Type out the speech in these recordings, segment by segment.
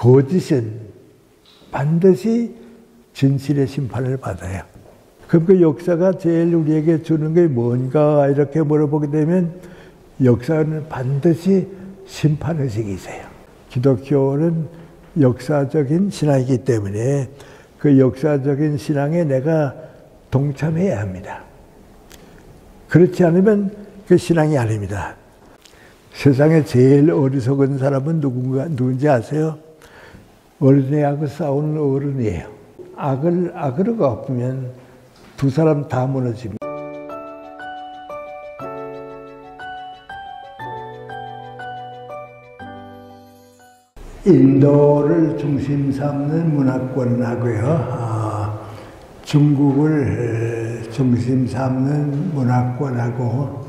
거짓은 반드시 진실의 심판을 받아요. 그럼 그 역사가 제일 우리에게 주는 게 뭔가 이렇게 물어보게 되면 역사는 반드시 심판의식이 있어요. 기독교는 역사적인 신앙이기 때문에 그 역사적인 신앙에 내가 동참해야 합니다. 그렇지 않으면 그 신앙이 아닙니다. 세상에 제일 어리석은 사람은 누군지 아세요? 어른애하고 싸우는 어른이에요. 악으로 갚으면 두 사람 다 무너집니다. 인도를 중심 삼는 문화권하고요, 중국을 중심 삼는 문화권하고,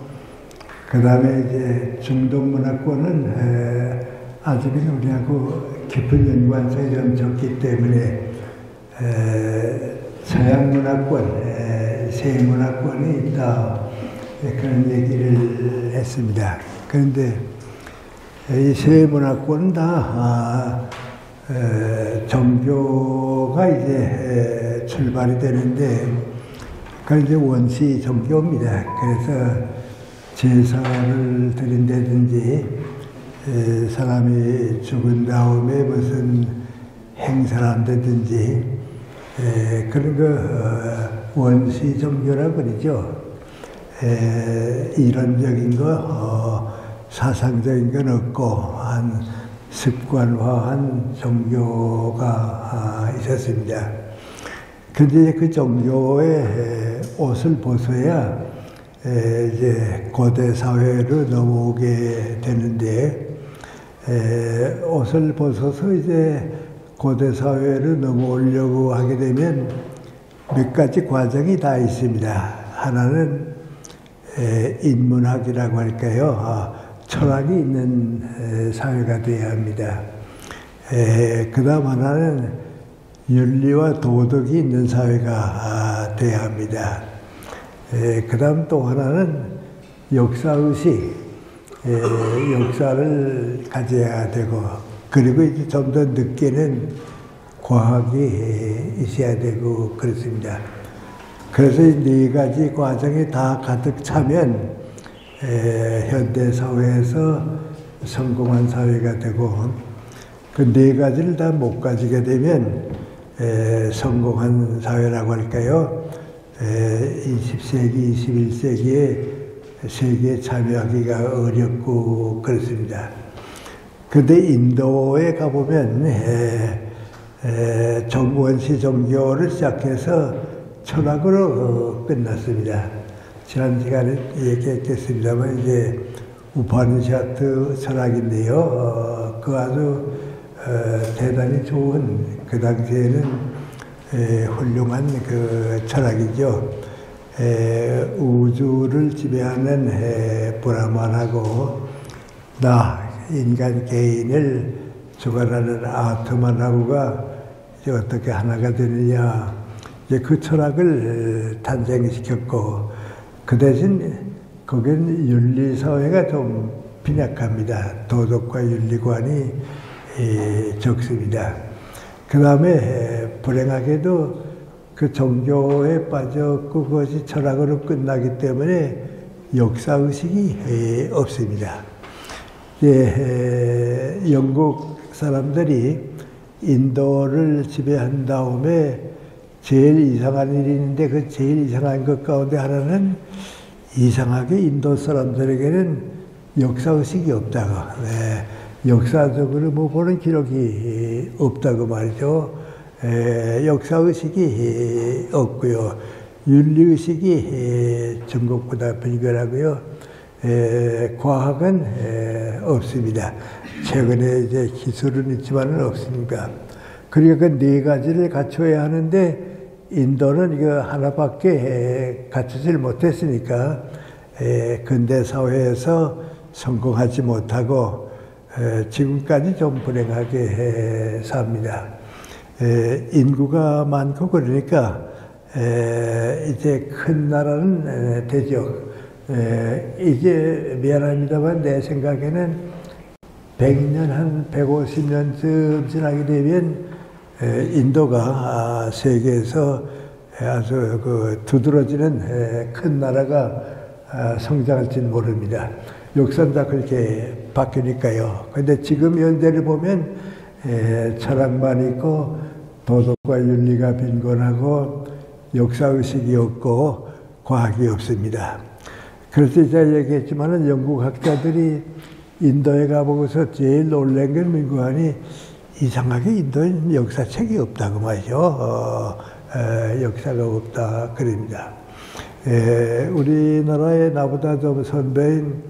그 다음에 이제 중동 문화권은 아직은 우리하고 깊은 연관성이 좀 적기 때문에 서양 문화권, 세문화권이 있다, 그런 얘기를 했습니다. 그런데 이 세문화권은 다 종교가 이제 출발이 되는데, 그건 이제 원시 종교입니다. 그래서 제사를 드린다든지, 사람이 죽은 다음에 무슨 행사를 한다든지, 그런 거 원시 종교라고 그러죠. 이론적인 거, 사상적인 건 없고, 한 습관화한 종교가 있었습니다. 근데 그 종교의 옷을 벗어야 이제 고대 사회로 넘어오게 되는데, 옷을 벗어서 이제 고대 사회로 넘어오려고 하게 되면 몇 가지 과정이 다 있습니다. 하나는 인문학이라고 할까요? 철학이 있는 사회가 되어야 합니다. 그 다음 하나는 윤리와 도덕이 있는 사회가 되어야 합니다. 그 다음 또 하나는 역사의식, 역사를 가져야 되고, 그리고 이제 좀 더 늦게는 과학이 있어야 되고 그렇습니다. 그래서 이 네 가지 과정이 다 가득 차면 현대 사회에서 성공한 사회가 되고, 그 네 가지를 다 못 가지게 되면 성공한 사회라고 할까요? 20세기, 21세기에 세계에 참여하기가 어렵고 그렇습니다. 그런데 인도에 가보면 원시 종교를 시작해서 철학으로 끝났습니다. 지난 시간에 얘기했겠습니다만 이제 우파니샤트 철학인데요. 그 아주 대단히 좋은, 그 당시에는 훌륭한 그 철학이죠. 우주를 지배하는 브라만하고 나 인간 개인을 주관하는 아트만하고가 이제 어떻게 하나가 되느냐, 이제 그 철학을 탄생시켰고, 그 대신 거긴 윤리사회가 좀 빈약합니다. 도덕과 윤리관이 적습니다. 그 다음에 불행하게도 그 종교에 빠졌고 그것이 철학으로 끝나기 때문에 역사의식이 없습니다. 영국 사람들이 인도를 지배한 다음에 제일 이상한 일이 있는데, 그 제일 이상한 것 가운데 하나는 이상하게 인도 사람들에게는 역사의식이 없다고, 역사적으로 뭐 보는 기록이 없다고 말이죠. 역사의식이 없고요. 윤리의식이 중국보다 비결하고요. 과학은 없습니다. 최근에 이제 기술은 있지만은 없습니다. 그러니까 그 네 가지를 갖춰야 하는데, 인도는 이거 하나밖에 갖추질 못했으니까 근대 사회에서 성공하지 못하고 지금까지 좀 불행하게 삽니다. 인구가 많고 그러니까 이제 큰 나라는 되죠. 이제 미안합니다만 내 생각에는 100년, 한 150년쯤 지나게 되면 인도가 세계에서 아주 그 두드러지는 큰 나라가 성장할지는 모릅니다. 역사는 다 그렇게 바뀌니까요. 근데 지금 현재를 보면 철학만 있고 도덕과 윤리가 빈곤하고 역사의식이 없고 과학이 없습니다. 그래서 제가 얘기했지만은 영국 학자들이 인도에 가보고서 제일 놀란 건 민구안이 이상하게 인도에는 역사책이 없다고 말이죠. 역사가 없다 그럽니다. 우리나라의 나보다 좀 선배인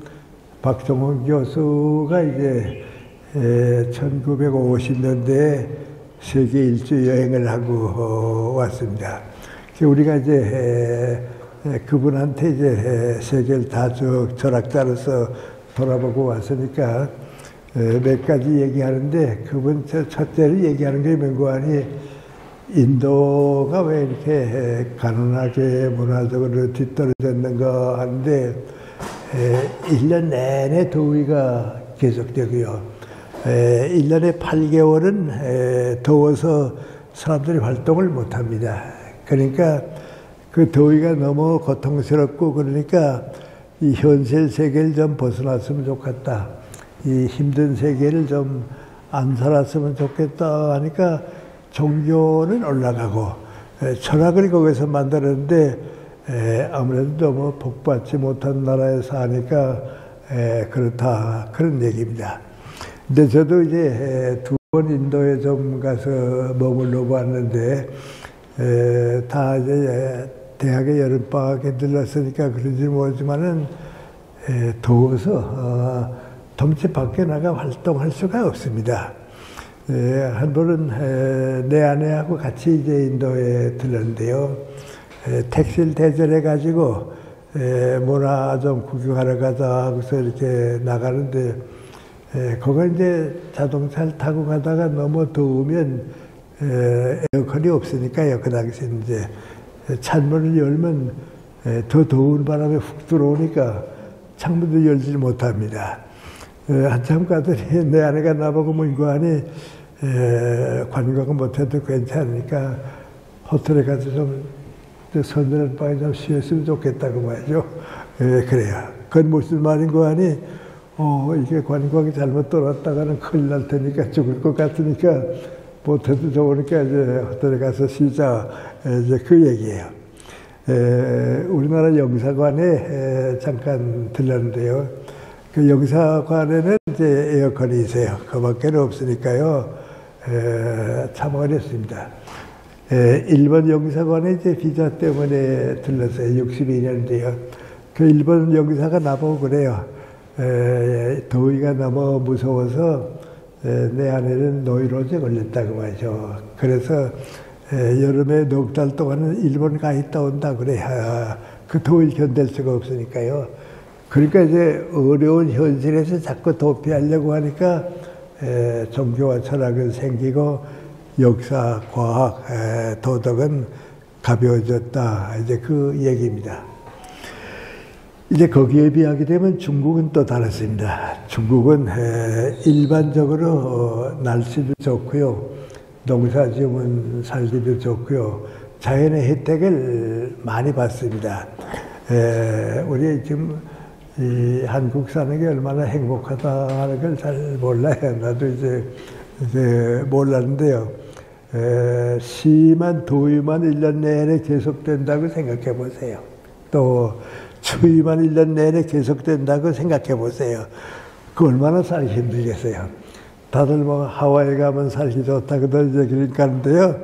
박종원 교수가 이제 1950년대에 세계 일주 여행을 하고 왔습니다. 우리가 이제 그분한테 이제 세계를 다 쭉 철학자로서 돌아보고 왔으니까 몇 가지 얘기하는데 그분 첫째로 얘기하는 게 명구안이 인도가 왜 이렇게 가난하게 문화적으로 뒤떨어졌는가 하는데 1년 내내 더위가 계속되고요. 1년에 8개월은 더워서 사람들이 활동을 못합니다. 그러니까 그 더위가 너무 고통스럽고 그러니까 이 현실 세계를 좀 벗어났으면 좋겠다. 이 힘든 세계를 좀 안 살았으면 좋겠다 하니까 종교는 올라가고 철학을 거기서 만들었는데 아무래도 너무 복받지 못한 나라에 사니까 그렇다 그런 얘기입니다. 근데 저도 이제 2번 인도에 좀 가서 머물러 봤는데 다 이제 대학의 여름방학에 들렀으니까 그런지 모르지만은 더워서 덤치 밖에 나가 활동할 수가 없습니다. 한 번은 내 아내하고 같이 이제 인도에 들렀는데요. 택시를 대절해가지고 문화 좀 구경하러 가자 하고서 이렇게 나가는데 거기 이제 자동차를 타고 가다가 너무 더우면 에어컨이 없으니까요. 그 당시에 이제 창문을 열면 더 더운 바람에 훅 들어오니까 창문도 열지 못합니다. 한참 가더니 내 아내가 나보고 문구하니 관광을 못해도 괜찮으니까 호텔에 가서 좀 서늘한 방에 좀 쉬었으면 좋겠다고 말이죠. 그래요. 그건 무슨 말인고 하니 이게 관광이 잘못 돌았다가는 큰일 날 테니까 죽을 것 같으니까 못해도 좋으니까 이제 호텔에 가서 쉬자. 이제 그 얘기예요. 우리나라 영사관에 잠깐 들렀는데요. 그 영사관에는 이제 에어컨이 있어요. 그 밖에는 없으니까요. 참 어렵습니다. 일본 영사관에 이제 비자 때문에 들렀어요. 62년인데요. 그 일본 영사가 나보고 그래요. 더위가 너무 무서워서 내 아내는 노이로제 걸렸다고 말이죠. 그래서 여름에 넉 달 동안은 일본 가 있다 온다 그래요. 그 더위 견딜 수가 없으니까요. 그러니까 이제 어려운 현실에서 자꾸 도피하려고 하니까 종교와 철학은 생기고 역사, 과학, 도덕은 가벼워졌다. 이제 그 얘기입니다. 이제 거기에 비하게 되면 중국은 또 다르습니다. 중국은 일반적으로 날씨도 좋고요. 농사 지으면 살기도 좋고요. 자연의 혜택을 많이 받습니다. 우리 지금 이 한국 사는 게 얼마나 행복하다 하는 걸 잘 몰라요. 나도 이제 몰랐는데요. 심한 더위만 1년 내내 계속된다고 생각해 보세요. 또 추위만 1년 내내 계속된다고 생각해 보세요. 그 얼마나 살기 힘들겠어요. 다들 뭐 하와이 가면 살기 좋다고들 이제 그러니까 하는데요.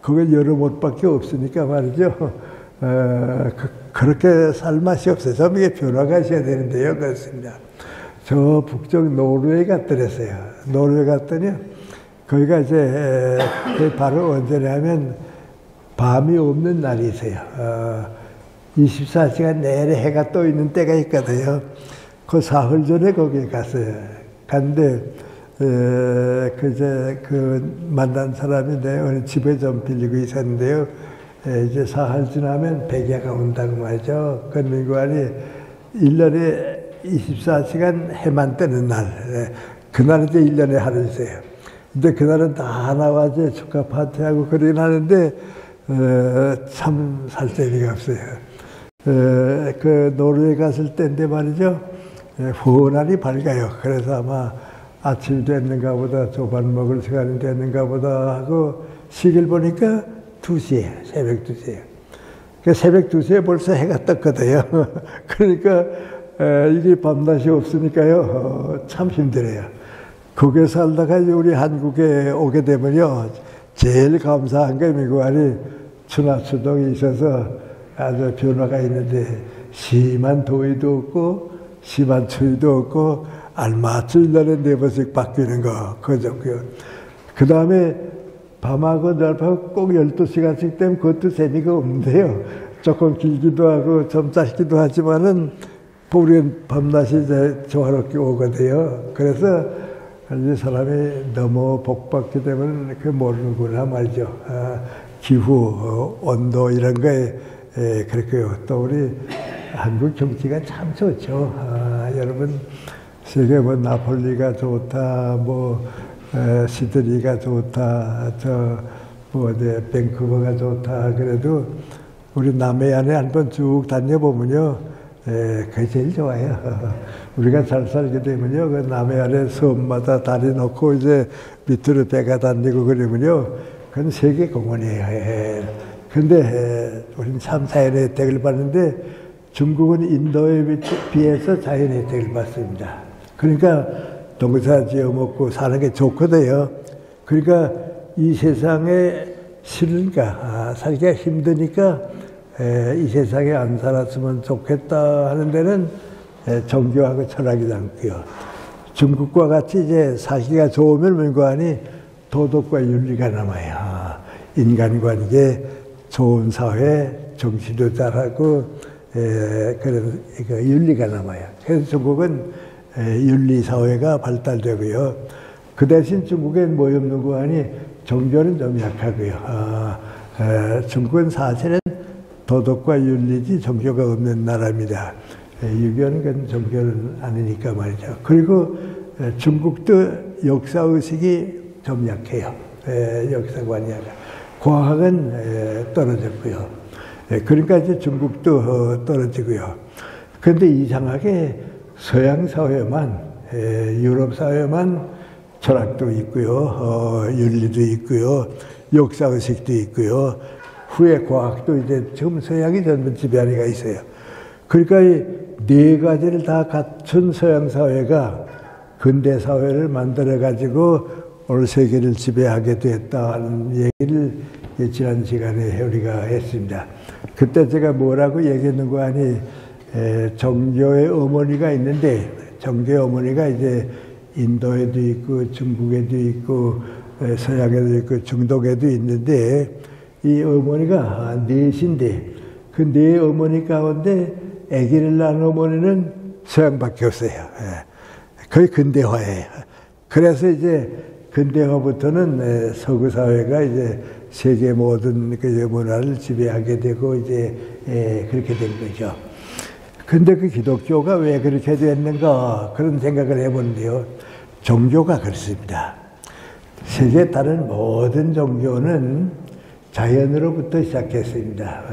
그게 여름 옷밖에 없으니까 말이죠. 그렇게 살 맛이 없어요. 좀 이게 변화가 있어야 되는데요. 그렇습니다. 저 북쪽 노르웨이 갔더랬어요. 노르웨이 갔더니 거기가 이제 바로 언제냐면 밤이 없는 날이 있어요. 24시간 내내 해가 떠 있는 때가 있거든요. 그 사흘 전에 거기에 갔어요. 갔는데 그 만난 사람이 내 어느 집에 좀 빌리고 있었는데요. 이제 사흘 지나면 백야가 온다고 말이죠. 그 민구안이 1년에 24시간 해만 뜨는 날. 그날은 이제 1년에 하루 있어요. 근데 그날은 다 나와서 축하 파티하고 그러긴 하는데, 참 살 재미가 없어요. 그 노르웨이 갔을 때인데 말이죠. 후원하니 밝아요. 그래서 아마 아침이 됐는가 보다, 조반 먹을 시간이 됐는가 보다 하고 시계를 보니까 2시에, 새벽 2시에. 그 새벽 2시에 벌써 해가 떴거든요. 그러니까 이게 밤낮이 없으니까요. 참 힘들어요. 거기에 살다가 우리 한국에 오게 되면요. 제일 감사한 게 미국안이 추나추동이 있어서 아주 변화가 있는데 심한 더위도 없고 심한 추위도 없고 알맞게 1년에 4번씩 바뀌는 거 그거 좋고요. 그 다음에 밤하고 넓하고 꼭 12시간씩 되면 그것도 재미가 없는데요. 조금 길기도 하고 좀 짧기도 하지만은 우리는 밤낮이 이제 조화롭게 오거든요. 그래서 이 사람이 너무 복받게 되면 그 모르는구나 말이죠. 기후, 온도 이런 거에 그렇고요. 또 우리 한국 경치가 참 좋죠. 여러분 세계 뭐 나폴리가 좋다, 뭐 시드니가 좋다, 밴쿠버가 좋다. 그래도 우리 남해안에 한번 쭉 다녀보면요. 그게 제일 좋아요. 우리가 잘 살게 되면요. 그 남해안에 섬마다 다리 놓고 이제 밑으로 배가 다니고 그러면요. 그건 세계 공원이에요. 근데 우리는 참 자연의 혜택을 받는데 중국은 인도에 비해서 자연의 혜택을 받습니다. 그러니까 농사 지어 먹고 사는 게 좋거든요. 그러니까 이 세상에 싫으니까, 살기가 힘드니까 이 세상에 안 살았으면 좋겠다 하는 데는 종교하고 철학이 남고요. 중국과 같이 이제 살기가 좋으면 뭔가하니 도덕과 윤리가 남아요. 인간관계, 좋은 사회, 정치도 잘하고 그런 윤리가 남아요. 그래서 중국은 윤리사회가 발달되고요. 그 대신 중국엔 뭐 없는 거 하니 종교는 좀 약하고요. 중국은 사실은 도덕과 윤리지 종교가 없는 나라입니다. 유교는 종교는 아니니까 말이죠. 그리고 중국도 역사의식이 좀 약해요. 역사관이 약해요. 과학은 떨어졌고요. 그러니까 이제 중국도 떨어지고요. 그런데 이상하게 서양 사회만, 유럽 사회만 철학도 있고요, 윤리도 있고요, 역사의식도 있고요, 후에 과학도 이제 지금 서양이 전부 지배하니까 있어요. 그러니까 이 네 가지를 다 갖춘 서양 사회가 근대 사회를 만들어가지고 오늘 세계를 지배하게 됐다는 얘기를 지난 시간에 우리가 했습니다. 그때 제가 뭐라고 얘기했는 거 아니, 종교의 어머니가 있는데, 종교의 어머니가 이제 인도에도 있고, 중국에도 있고, 서양에도 있고, 중동에도 있는데, 이 어머니가 넷인데, 그 네 어머니 가운데 아기를 낳은 어머니는 서양밖에 없어요. 거의 근대화예요. 그래서 이제 근대화부터는 서구 사회가 이제 세계 모든 그 문화를 지배하게 되고 이제 그렇게 된 거죠. 근데 그 기독교가 왜 그렇게 됐는가 그런 생각을 해보는데요. 종교가 그렇습니다. 세계 다른 모든 종교는 자연으로부터 시작했습니다.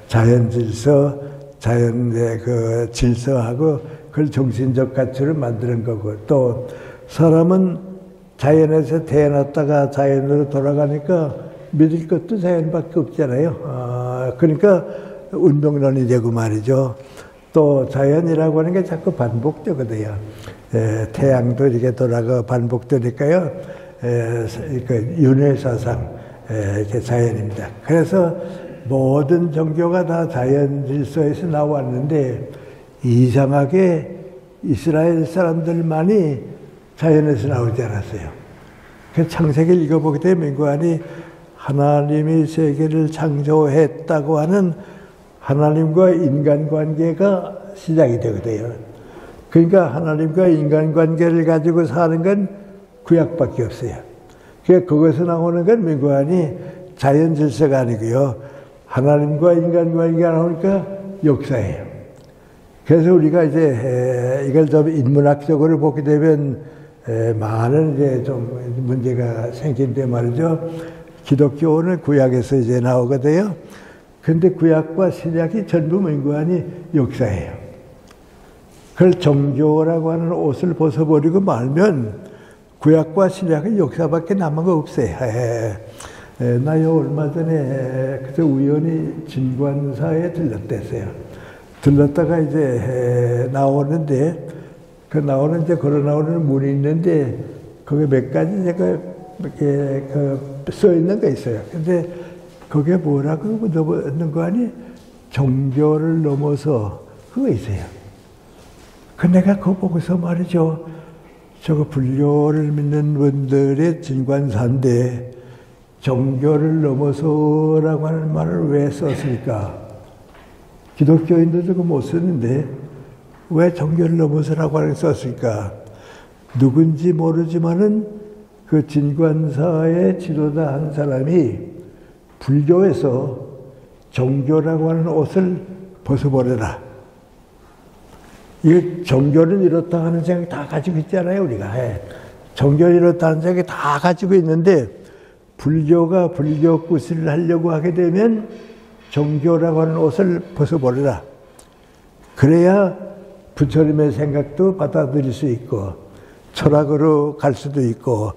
자연 질서, 자연의 그 질서하고 그걸 정신적 가치를 만드는 거고 또 사람은 자연에서 태어났다가 자연으로 돌아가니까 믿을 것도 자연밖에 없잖아요. 그러니까 운명론이 되고 말이죠. 또 자연이라고 하는 게 자꾸 반복되거든요. 태양도 이렇게 돌아가 반복되니까요. 윤회사상 이렇게 자연입니다. 그래서 모든 종교가 다 자연 질서에서 나왔는데 이상하게 이스라엘 사람들만이 자연에서 나오지 않았어요. 그 창세기를 읽어보게 되면 그 안이 하나님이 세계를 창조했다고 하는 하나님과 인간관계가 시작이 되거든요. 그러니까 하나님과 인간관계를 가지고 사는 건 구약밖에 없어요. 그러니까 거기서 나오는 건 민구안이 자연 질서가 아니고요. 하나님과 인간관계가 나오니까 역사예요. 그래서 우리가 이제 이걸 좀 인문학적으로 보게 되면 많은 이제 좀 문제가 생긴데 말이죠. 기독교는 구약에서 이제 나오거든요. 근데 구약과 신약이 전부 민구하니 역사예요. 그걸 정교라고 하는 옷을 벗어버리고 말면 구약과 신약의 역사밖에 남은 거 없어요. 나요 얼마 전에 그래서 우연히 진관사에 들렀댔어요. 들렀다가 이제 나오는데 그 나오는 이제 걸어 나오는 문이 있는데 거기 몇 가지 제가 이렇게 써 있는 거 있어요. 근데 그게 뭐라고 넣는 거 아니? 종교를 넘어서 그거 있어요. 그 내가 그거 보고서 말이죠. 저거 불교를 믿는 분들의 진관사인데 종교를 넘어서라고 하는 말을 왜 썼을까? 기독교인도 저거 못 쓰는데 왜 종교를 넘어서라고 하는 썼을까? 누군지 모르지만은 그 진관사의 지도자 한 사람이 불교에서 종교라고 하는 옷을 벗어버려라. 이 종교를 이렇다 하는 생각 다 가지고 있잖아요, 우리가. 종교를 이렇다 하는 생각 다 가지고 있는데 불교가 불교 구실을 하려고 하게 되면 종교라고 하는 옷을 벗어버려라. 그래야 부처님의 생각도 받아들일 수 있고 철학으로 갈 수도 있고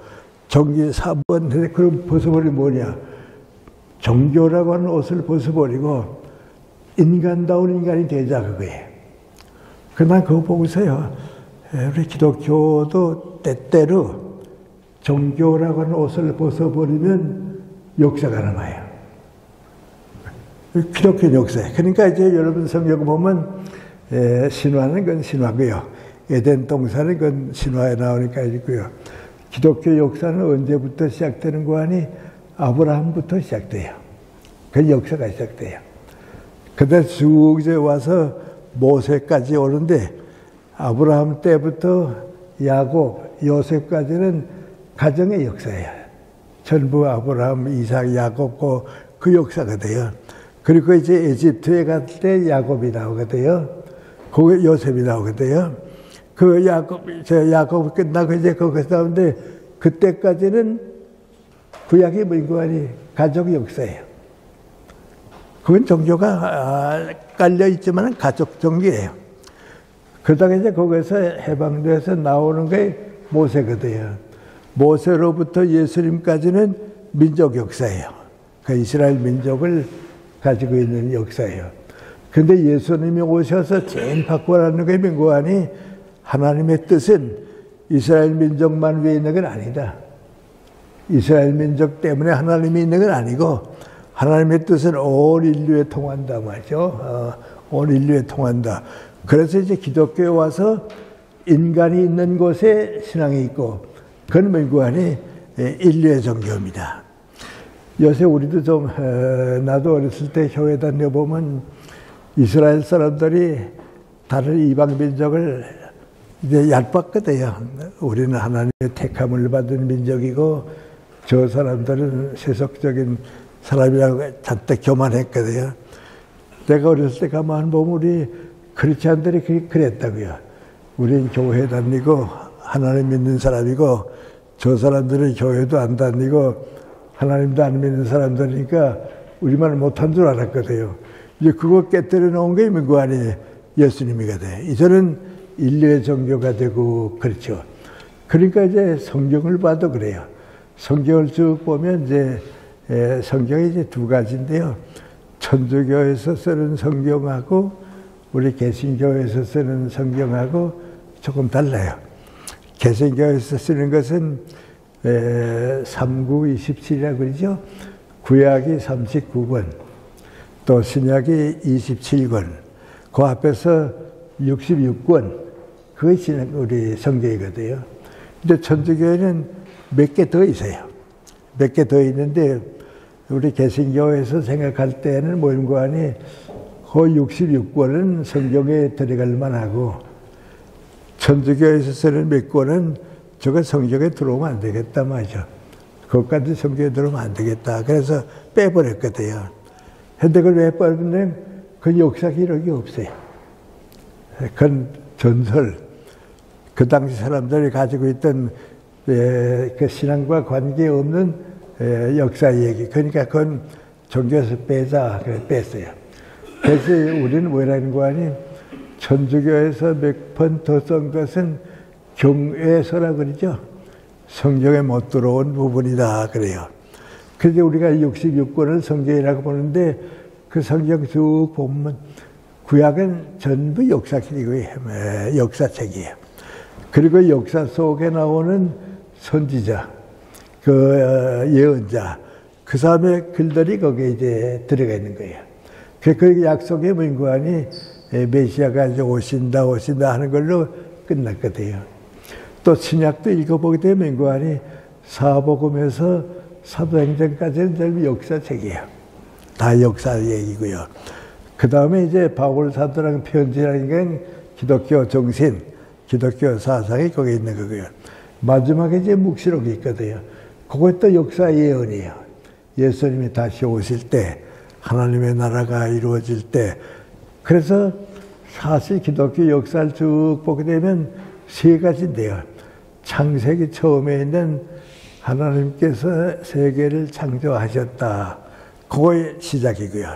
정기 사번 그럼 벗어버리면 뭐냐? 종교라고 하는 옷을 벗어버리고 인간다운 인간이 되자 그거예요. 그난 그거 보고서요. 우리 기독교도 때때로 종교라고 하는 옷을 벗어버리면 역사가 남아요. 기독교 역사예요. 그러니까 이제 여러분 성경 보면 신화는 그건 신화고요. 에덴 동산은 그건 신화에 나오니까 있고요. 기독교 역사는 언제부터 시작되는 거 아니? 아브라함부터 시작돼요. 그 역사가 시작돼요. 그다음 쭉 이제 와서 모세까지 오는데 아브라함 때부터 야곱, 요셉까지는 가정의 역사예요. 전부 아브라함, 이삭, 야곱 그 역사가 돼요. 그리고 이제 에집트에 갈 때 야곱이 나오거든요. 거기 요셉이 나오거든요. 그 야곱 끝나고 이제 거기서 나오는데 그때까지는 구약이 뭐니 가족 역사예요. 그건 종교가 깔려 있지만 가족 종교예요. 그러다가 이제 거기서 해방돼서 나오는 게 모세거든요. 모세로부터 예수님까지는 민족 역사예요. 그 이스라엘 민족을 가지고 있는 역사예요. 근데 예수님이 오셔서 제일 바꾸라는 게 민구하니 하나님의 뜻은 이스라엘 민족만 위에 있는 건 아니다. 이스라엘 민족 때문에 하나님이 있는 건 아니고 하나님의 뜻은 온 인류에 통한다 말이죠. 온 인류에 통한다. 그래서 이제 기독교에 와서 인간이 있는 곳에 신앙이 있고 그건 민구하니 인류의 종교입니다. 요새 우리도 좀 나도 어렸을 때 교회 다녀보면 이스라엘 사람들이 다른 이방 민족을 이제 얕봤거든요. 우리는 하나님의 택함을 받은 민족이고 저 사람들은 세속적인 사람이라고 잔뜩 교만했거든요. 내가 어렸을 때 가만 보면 우리 크리스찬들이 그랬다고요. 우린 교회 다니고 하나님 믿는 사람이고 저 사람들은 교회도 안 다니고 하나님도 안 믿는 사람들이니까 우리만 못한 줄 알았거든요. 이제 그거 깨뜨려 놓은 게 민구 아니에요. 예수님이거든요. 이제는 인류의 종교가 되고 그렇죠. 그러니까 이제 성경을 봐도 그래요. 성경을 쭉 보면 이제 성경이 이제 두 가지인데요. 천주교에서 쓰는 성경하고 우리 개신교에서 쓰는 성경하고 조금 달라요. 개신교에서 쓰는 것은 3927이라고 그러죠. 구약이 39권, 또 신약이 27권, 그 앞에서 66권, 그것이 우리 성경이거든요. 근데 천주교에는 몇 개 더 있어요. 몇 개 더 있는데 우리 개신교에서 생각할 때는 뭔가 하니 그 66권은 성경에 들어갈 만하고 천주교에서 쓰는 몇 권은 저거 성경에 들어오면 안 되겠다 말이죠. 그것까지 성경에 들어오면 안 되겠다. 그래서 빼버렸거든요. 근데 그걸 왜 빼버렸냐면 그 역사 기록이 없어요. 그건 전설. 그 당시 사람들이 가지고 있던 그 신앙과 관계없는 역사 얘기. 그러니까 그건 종교에서 빼자. 그래 뺐어요. 그래서 우리는 뭐라는 거 아니? 천주교에서 몇 번 더 쓴 것은 경외서라 그러죠. 성경에 못 들어온 부분이다 그래요. 그래서 우리가 66권을 성경이라고 보는데 그 성경 쭉 보면 구약은 전부 역사책이고요. 역사책이에요. 그리고 역사 속에 나오는 선지자, 그 예언자, 그 사람의 글들이 거기에 이제 들어가 있는 거예요. 그 약속의 문구안이 메시아가 이제 오신다 하는 걸로 끝났거든요. 또 신약도 읽어보게 되면 문구안이 사복음에서 사도행전까지는 전부 역사책이에요. 다 역사 얘기고요. 그 다음에 이제 바울 사도랑 편지라는 건 기독교 정신, 기독교 사상이 거기 있는 거고요. 마지막에 이제 묵시록이 있거든요. 그것도 역사 예언이에요. 예수님이 다시 오실 때, 하나님의 나라가 이루어질 때. 그래서 사실 기독교 역사를 쭉 보게 되면 세 가지인데요. 창세기 처음에 있는 하나님께서 세계를 창조하셨다. 그거의 시작이고요.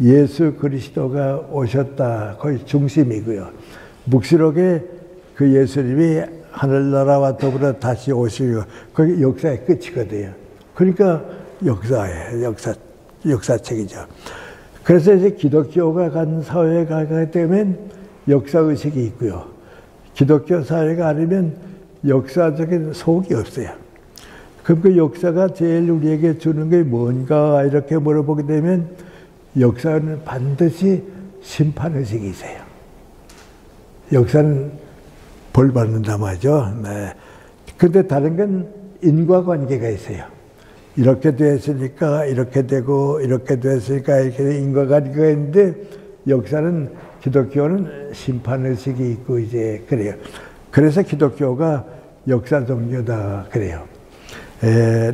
예수 그리스도가 오셨다. 거의 중심이고요. 묵시록에 그 예수님이 하늘나라와 더불어 다시 오시고 그게 역사의 끝이거든요. 그러니까 역사예요. 역사책이죠. 그래서 이제 기독교가 간 사회에 가게 되면 역사의식이 있고요. 기독교 사회가 아니면 역사적인 속이 없어요. 그럼 그 역사가 제일 우리에게 주는 게 뭔가 이렇게 물어보게 되면 역사는 반드시 심판의식이 있어요. 역사는 벌 받는다 말이죠. 네. 근데 다른 건 인과관계가 있어요. 이렇게 됐으니까 이렇게 되고 이렇게 됐으니까 이렇게 인과관계가 있는데 역사는 기독교는 심판의식이 있고 이제 그래요. 그래서 기독교가 역사 종교다 그래요.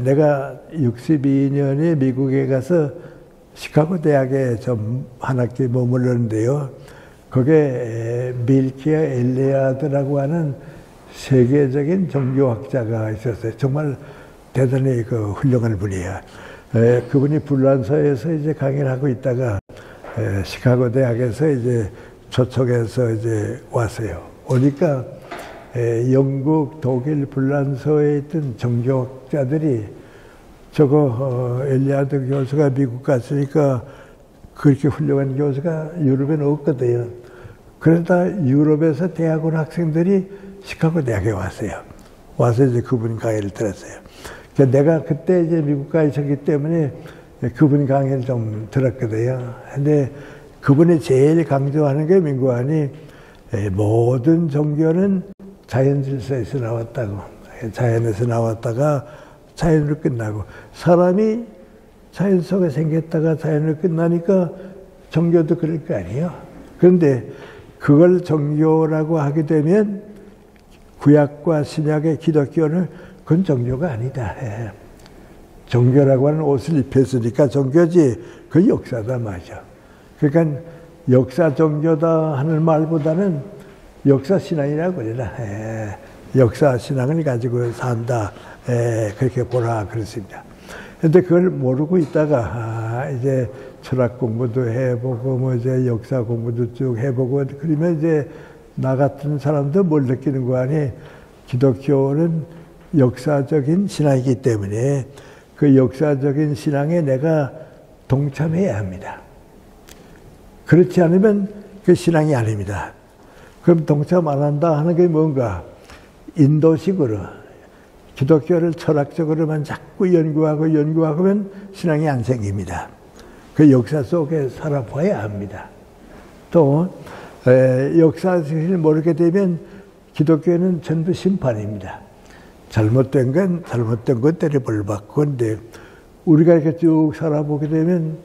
내가 62년에 미국에 가서 시카고 대학에 좀 한 학기 머물렀는데요. 거기에 밀키아 엘리아드라고 하는 세계적인 종교학자가 있었어요. 정말 대단히 그 훌륭한 분이에요. 그분이 불란서에서 이제 강의를 하고 있다가 시카고 대학에서 이제 초청해서 이제 왔어요. 오니까 영국, 독일, 불란서에 있던 종교학자들이 저거 엘리아드 교수가 미국 갔으니까 그렇게 훌륭한 교수가 유럽에는 없거든요. 그러다 유럽에서 대학원 학생들이 시카고 대학에 왔어요. 와서 이제 그분 강의를 들었어요. 내가 그때 이제 미국 가 있었기 때문에 그분 강의를 좀 들었거든요. 근데 그분이 제일 강조하는 게 민구안이 모든 종교는 자연 질서에서 나왔다고. 자연에서 나왔다가 자연으로 끝나고 사람이 자연 속에 생겼다가 자연으로 끝나니까 종교도 그럴 거 아니에요. 그런데 그걸 종교라고 하게 되면 구약과 신약의 기독교는 그건 종교가 아니다. 종교라고 하는 옷을 입혔으니까 종교지 그 역사다 맞아. 그러니까 역사 종교다 하는 말보다는 역사 신앙이라고 그래라. 역사 신앙을 가지고 산다. 그렇게 보라 그렇습니다. 그런데 그걸 모르고 있다가 이제 철학 공부도 해보고 뭐 이제 역사 공부도 쭉 해보고 그러면 이제 나 같은 사람도 뭘 느끼는 거 아니? 기독교는 역사적인 신앙이기 때문에 그 역사적인 신앙에 내가 동참해야 합니다. 그렇지 않으면 그 신앙이 아닙니다. 그럼 동참 안 한다 하는 게 뭔가? 인도식으로 기독교를 철학적으로만 자꾸 연구하면 신앙이 안 생깁니다. 그 역사 속에 살아봐야 합니다. 또 역사를 모르게 되면 기독교는 전부 심판입니다. 잘못된 건 잘못된 것대로 벌 받고 근데 우리가 이렇게 쭉 살아보게 되면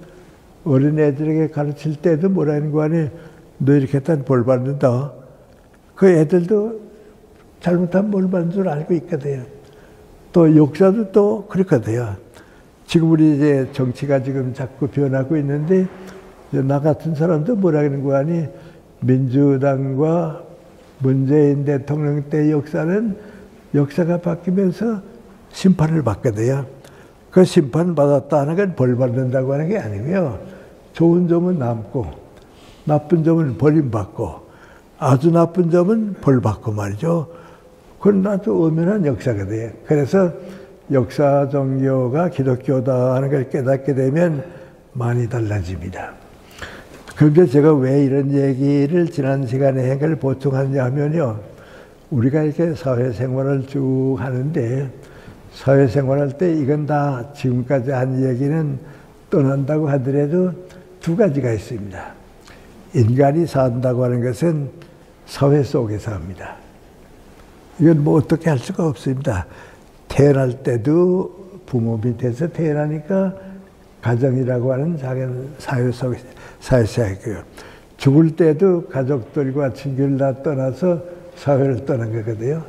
어린애들에게 가르칠 때도 뭐라는 거 아니에요. 너 이렇게 했다면 벌 받는다. 그 애들도 잘못하면 벌 받는 줄 알고 있거든요. 또 역사도 또 그렇거든요. 지금 우리 이제 정치가 지금 자꾸 변하고 있는데 나 같은 사람도 뭐라 그러는 거 아니 민주당과 문재인 대통령 때 역사는 역사가 바뀌면서 심판을 받거든요. 그 심판 받았다는 건 벌 받는다고 하는 게 아니고요. 좋은 점은 남고 나쁜 점은 버림받고 아주 나쁜 점은 벌 받고 말이죠. 그건 아주 엄연한 역사거든요. 그래서 역사 종교가 기독교다 하는 걸 깨닫게 되면 많이 달라집니다. 그런데 제가 왜 이런 얘기를 지난 시간에 한 걸 보충하냐 하면요. 우리가 이렇게 사회생활을 쭉 하는데 사회생활할 때 이건 다 지금까지 한 얘기는 떠난다고 하더라도 두 가지가 있습니다. 인간이 산다고 하는 것은 사회 속에서 합니다. 이건 뭐 어떻게 할 수가 없습니다. 태어날 때도 부모 밑에서 태어나니까 가정이라고 하는 작은 사회 속에서 사회생활이고요. 죽을 때도 가족들과 친구를 다 떠나서 사회를 떠난 거거든요.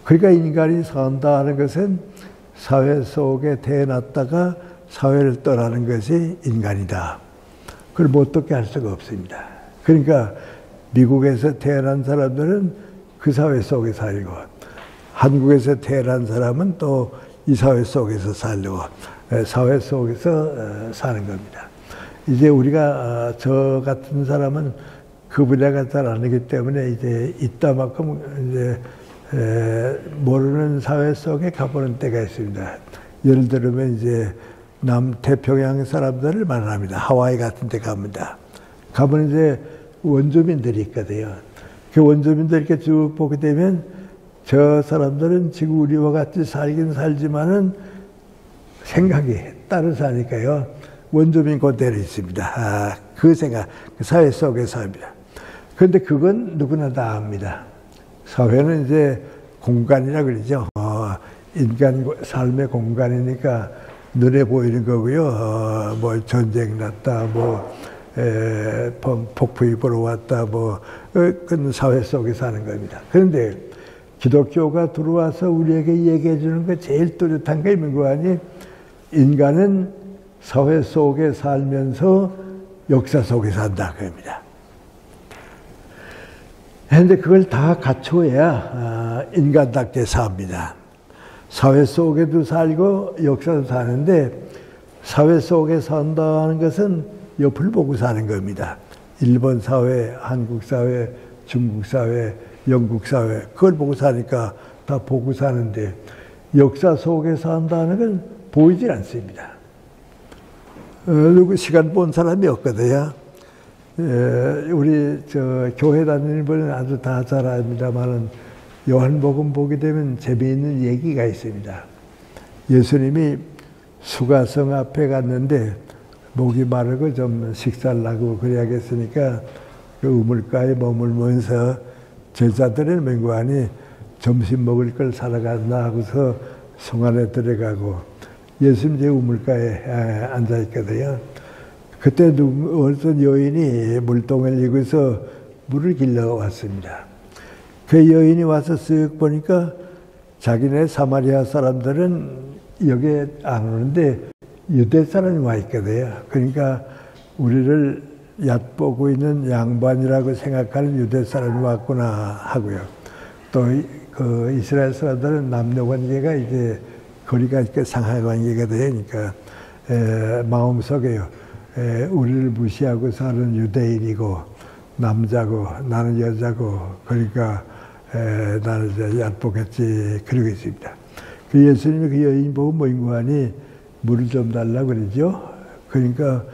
그러니까 인간이 산다는 것은 사회 속에 태어났다가 사회를 떠나는 것이 인간이다. 그걸 뭐 어떻게 할 수가 없습니다. 그러니까 미국에서 태어난 사람들은 그 사회 속에 살고 한국에서 태어난 사람은 또 이 사회 속에서 살고 사회 속에서 사는 겁니다. 이제 우리가 저 같은 사람은 그 분야가 잘 아니기 때문에 이제 이따만큼 이제 모르는 사회 속에 가보는 때가 있습니다. 예를 들면 이제 남태평양 사람들을 만납니다. 하와이 같은 데 갑니다. 가면 이제 원주민들이 있거든요. 그 원주민들 이렇게 쭉 보게 되면 저 사람들은 지금 우리와 같이 살긴 살지만은 생각이 따로 사니까요. 원주민 그대로 있습니다. 그 생각, 그 사회 속에서 합니다. 그런데 그건 누구나 다 압니다. 사회는 이제 공간이라 그러죠. 인간 삶의 공간이니까 눈에 보이는 거고요. 뭐 전쟁 났다, 폭풍이 불어왔다, 그건 사회 속에 사는 겁니다. 그런데 기독교가 들어와서 우리에게 얘기해 주는 거 제일 뚜렷한 게 있는 거 아니? 인간은 사회 속에 살면서 역사 속에 산다 그럽니다. 그런데 그걸 다 갖춰야 인간답게 삽니다. 사회 속에도 살고 역사도 사는데 사회 속에 산다는 것은 옆을 보고 사는 겁니다. 일본 사회, 한국 사회, 중국 사회, 영국 사회 그걸 보고 사니까 다 보고 사는데 역사 속에 산다는 건 보이질 않습니다. 누구 시간 본 사람이 없거든요. 우리 교회 다니는 분은 아주 다 잘 압니다만은 요한복음 보게 되면 재미있는 얘기가 있습니다. 예수님이 수가성 앞에 갔는데 목이 마르고 좀 식사를 하고 그래야겠으니까 그 우물가에 머물면서 제자들의 맹관이 점심 먹을 걸 사러 갔나 하고서 성 안에 들어가고 예수님 제 우물가에 앉아 있거든요. 그때 어떤 여인이 물동을 이고서 물을 길러 왔습니다. 그 여인이 와서 쓱 보니까 자기네 사마리아 사람들은 여기에 안 오는데 유대 사람이 와 있거든요. 그러니까 우리를 얕보고 있는 양반이라고 생각하는 유대 사람이 왔구나 하고요. 또 그 이스라엘 사람들은 남녀 관계가 이제 거리가 상하 관계가 되니까 마음속에요. 우리를 무시하고 사는 유대인이고 남자고 나는 여자고 그러니까 나는 이제 얕보겠지 그러고 있습니다. 그 예수님이 그 여인 보고 모인고하니 물을 좀 달라고 그러죠. 그러니까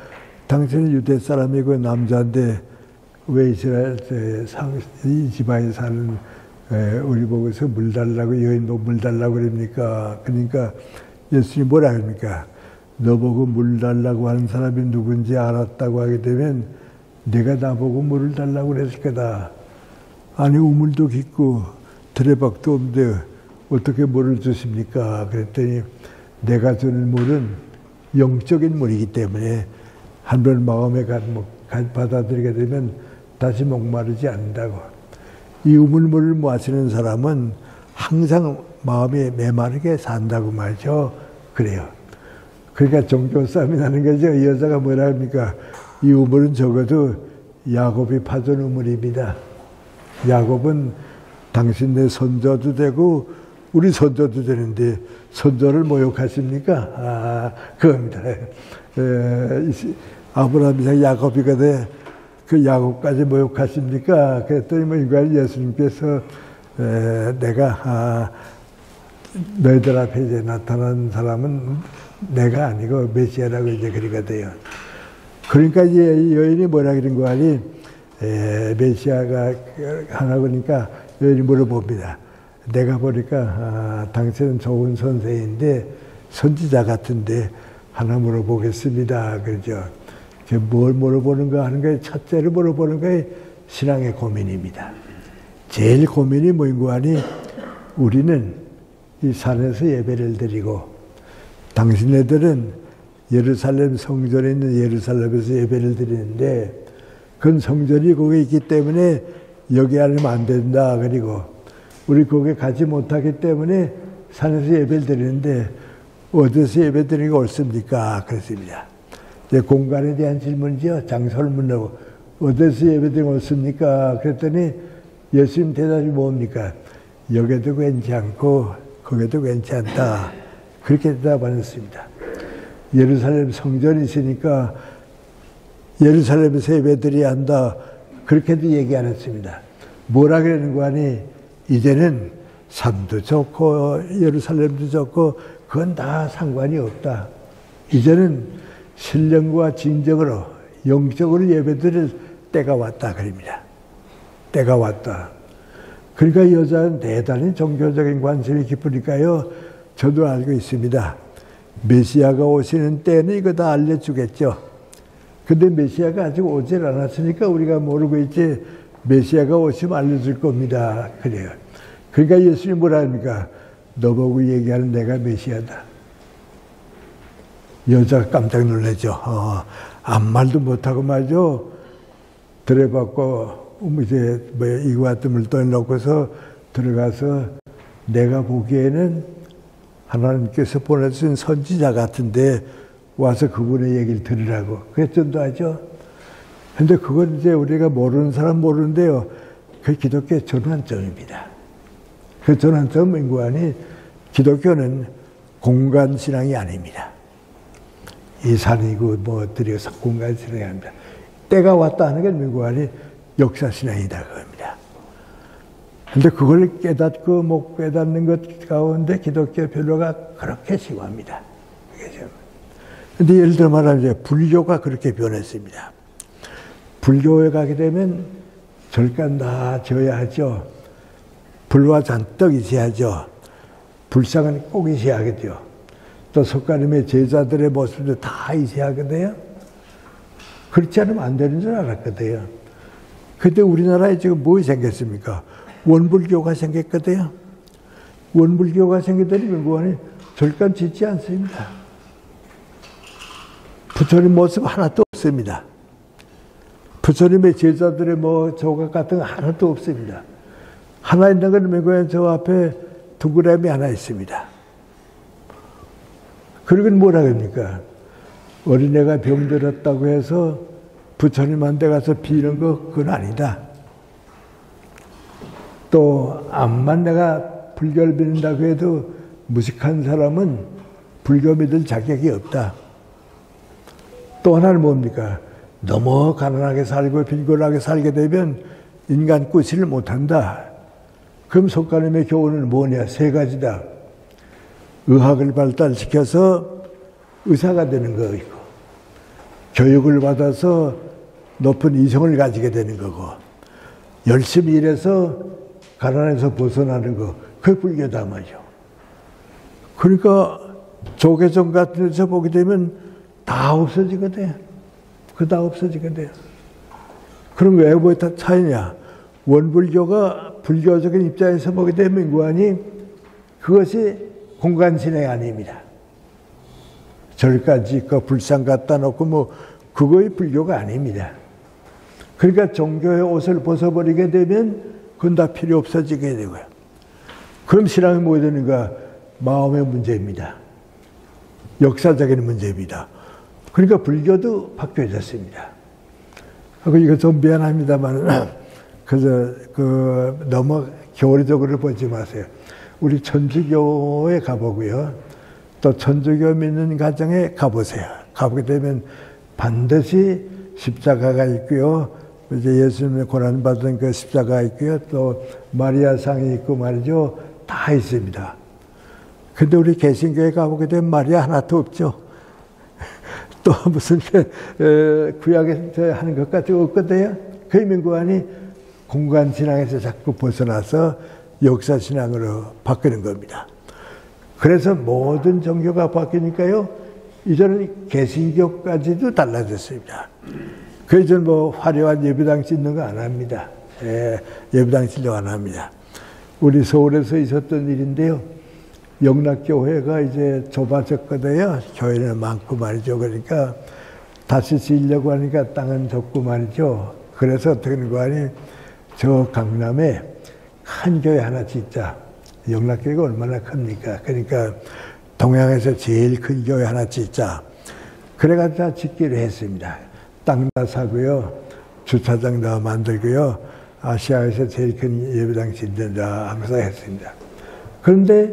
당신은 유대 사람이고 남자인데 왜 이스라엘 이 지방에 사는 우리 보고서 물 달라고 여인 보고 물 달라고 그럽니까? 그러니까 예수님이 뭐라 합니까? 너 보고 물 달라고 하는 사람이 누군지 알았다고 하게 되면 내가 나보고 물을 달라고 그랬을 거다. 아니 우물도 깊고 드레박도 없는데 어떻게 물을 주십니까? 그랬더니 내가 주는 물은 영적인 물이기 때문에 한 번 마음에 받아들이게 되면 다시 목마르지 않는다고. 이 우물물을 마시는 사람은 항상 마음이 메마르게 산다고 말이죠. 그래요. 그러니까 종교 싸움이 나는 거죠. 이 여자가 뭐라 합니까? 이 우물은 적어도 야곱이 파준 우물입니다. 야곱은 당신네 손자도 되고 우리 손자도 되는데 손자를 모욕하십니까? 그겁니다. 아브라함, 이삭, 야곱이거든. 그 야곱까지 모욕하십니까? 그랬더니 뭐 인간 예수님께서 내가 너희들 앞에 이제 나타난 사람은 내가 아니고 메시아라고 이제 그러거든요. 그러니까 이제 여인이 뭐라 그런 거 아니? 메시아가 하나 그러니까 여인이 물어봅니다. 내가 보니까 당신은 좋은 선생인데 선지자 같은데 하나 물어보겠습니다. 그러죠. 뭘 물어보는가 하는 거에 첫째로 물어보는 거에 신앙의 고민입니다. 제일 고민이 뭐인 거 아니? 우리는 이 산에서 예배를 드리고 당신네들은 예루살렘 성전에 있는 예루살렘에서 예배를 드리는데 그건 성전이 거기 있기 때문에 여기 아니면 안 된다. 그리고 우리 거기 가지 못하기 때문에 산에서 예배를 드리는데 어디서 예배 드리는 게 옳습니까? 그렇습니다. 공간에 대한 질문이죠. 장소를 묻는다고. 어디서 예배 드리는 게 옳습니까? 그랬더니 예수님 대답이 뭡니까? 여기도 괜찮고 거기도 괜찮다. 그렇게 대답하셨습니다. 예루살렘 성전이 있으니까 예루살렘에서 예배드려야 한다. 그렇게도 얘기 안 했습니다. 뭐라 그러는 거 아니? 이제는 산도 좋고 예루살렘도 좋고 그건 다 상관이 없다. 이제는 신령과 진정으로 영적으로 예배드릴 때가 왔다. 그럽니다. 때가 왔다. 그러니까 여자는 대단히 종교적인 관심이 깊으니까요. 저도 알고 있습니다. 메시아가 오시는 때는 이거 다 알려주겠죠. 근데 메시아가 아직 오질 않았으니까 우리가 모르고 있지 메시아가 오시면 알려줄 겁니다. 그래요. 그러니까 예수님이 뭐라 합니까? 너보고 얘기하는 내가 메시아다. 여자가 깜짝 놀라죠. 아무 말도 못하고 말이죠. 들여받고 이제 이거 같은 물돈을 넣고서 들어가서 내가 보기에는 하나님께서 보내주신 선지자 같은데 와서 그분의 얘기를 들으라고. 그랬 전도하죠. 근데 그건 이제 우리가 모르는 사람 모르는데요. 그 기독교의 전환점입니다. 그 전환점은 뭐니? 기독교는 공간신앙이 아닙니다. 이 산이고 뭐들이 공간신앙이 아닙니다. 때가 왔다 하는 게 뭐니? 역사신앙이다 그겁니다. 근데 그걸 깨닫고 못 깨닫는 것 가운데 기독교 변호가 그렇게 심합니다. 근데 예를 들어 말하면 이제 불교가 그렇게 변했습니다. 불교에 가게 되면 절간 다 지어야 하죠. 불화 잔뜩 있어야죠. 불상은 꼭 있어야 하겠죠. 또 석가님의 제자들의 모습도 다 있어야 하거든요. 그렇지 않으면 안 되는 줄 알았거든요. 근데 우리나라에 지금 뭐 생겼습니까? 원불교가 생겼거든요. 원불교가 생겼더니 뭐니? 절간 짓지 않습니다. 부처님 모습 하나도 없습니다. 부처님의 제자들의 뭐 조각 같은 거 하나도 없습니다. 하나 있는 건 뭐고요? 저 앞에 두그램이 하나 있습니다. 그리고 뭐라 그럽니까? 어린애가 병들었다고 해서 부처님한테 가서 비는 거 그건 아니다. 또 암만 내가 불교를 믿는다고 해도 무식한 사람은 불교 믿을 자격이 없다. 또 하나는 뭡니까? 너무 가난하게 살고 빈곤하게 살게 되면 인간 꾸시를 못한다. 그럼 석가님의 교훈은 뭐냐? 세 가지다. 의학을 발달시켜서 의사가 되는 거이고, 교육을 받아서 높은 이성을 가지게 되는 거고, 열심히 일해서 가난에서 벗어나는 거, 그게 불교다 말이죠. 그러니까 조계종 같은 데서 보게 되면 다 없어지거든. 그거 다 없어지거든. 그럼 왜 뭐 다 차이냐? 원불교가 불교적인 입장에서 보게 되면 뭐하니? 그것이 공간신앙이 아닙니다. 절간 짓고 불상 갖다 놓고 뭐 그거의 불교가 아닙니다. 그러니까 종교의 옷을 벗어버리게 되면 그건 다 필요 없어지게 되고요. 그럼 신앙이 뭐 되는가? 마음의 문제입니다. 역사적인 문제입니다. 그러니까 불교도 바뀌어졌습니다. 이거 좀 미안합니다만 그저 너무 교리적으로 보지 마세요. 우리 천주교에 가보고요. 또 천주교 믿는 가정에 가보세요. 가보게 되면 반드시 십자가가 있고요. 이제 예수님의 고난받은 그 십자가가 있고요. 또 마리아상이 있고 말이죠. 다 있습니다. 근데 우리 개신교에 가보게 되면 마리아 하나도 없죠. 또 무슨 구약에서 하는 것 같이 없거든요. 그 민구안이 공간신앙에서 자꾸 벗어나서 역사신앙으로 바뀌는 겁니다. 그래서 모든 종교가 바뀌니까요. 이제는 개신교까지도 달라졌습니다. 그 이제는 뭐 화려한 예배당 짓는 거 안 합니다. 예배당 짓는 거 안 합니다. 우리 서울에서 있었던 일인데요. 영락교회가 이제 좁아졌거든요. 교회는 많고 말이죠. 그러니까 다시 지으려고 하니까 땅은 좁고 말이죠. 그래서 어떻게 하는 거 아니, 저 강남에 큰 교회 하나 짓자. 영락교회가 얼마나 큽니까? 그러니까 동양에서 제일 큰 교회 하나 짓자. 그래가지고 다 짓기로 했습니다. 땅 다 사고요. 주차장 다 만들고요. 아시아에서 제일 큰 예배당 짓는다 하면서 했습니다. 그런데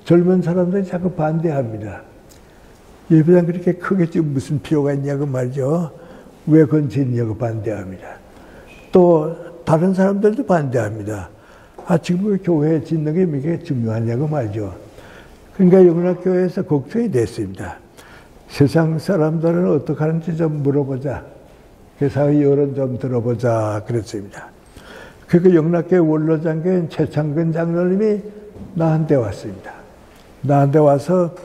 젊은 사람들이 자꾸 반대합니다. 예배당 그렇게 크게 지금 무슨 필요가 있냐고 말이죠. 왜 그건 짓냐고 반대합니다. 또 다른 사람들도 반대합니다. 지금 교회 짓는 게 이게 중요하냐고 말이죠. 그러니까 영락교회에서 걱정이 됐습니다. 세상 사람들은 어떻게 하는지 좀 물어보자. 그 사회 여론 좀 들어보자 그랬습니다. 그러니까 영락교회 원로장교인 최창근 장로님이 나한테 왔습니다. 나한테 와서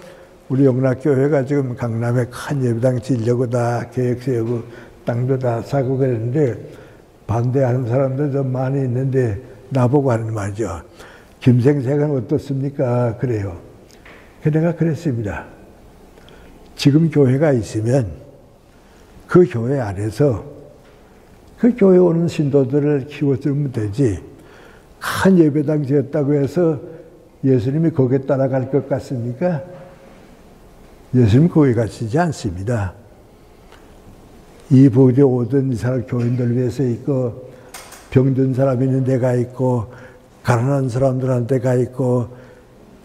우리 영락교회가 지금 강남에 큰 예배당 지으려고 다 계획 세우고 땅도 다 사고 그랬는데 반대하는 사람들 좀 많이 있는데 나보고 하는 말이죠. 김생생은 어떻습니까? 그래요. 내가 그랬습니다. 지금 교회가 있으면 그 교회 안에서 그 교회 오는 신도들을 키워주면 되지. 큰 예배당 지었다고 해서 예수님이 거기에 따라갈 것 같습니까? 예수님 거기 가시지 않습니다. 이 보리에 오던 사람 교인들 위해서 있고, 병든 사람 있는 데가 있고, 가난한 사람들한테 가 있고,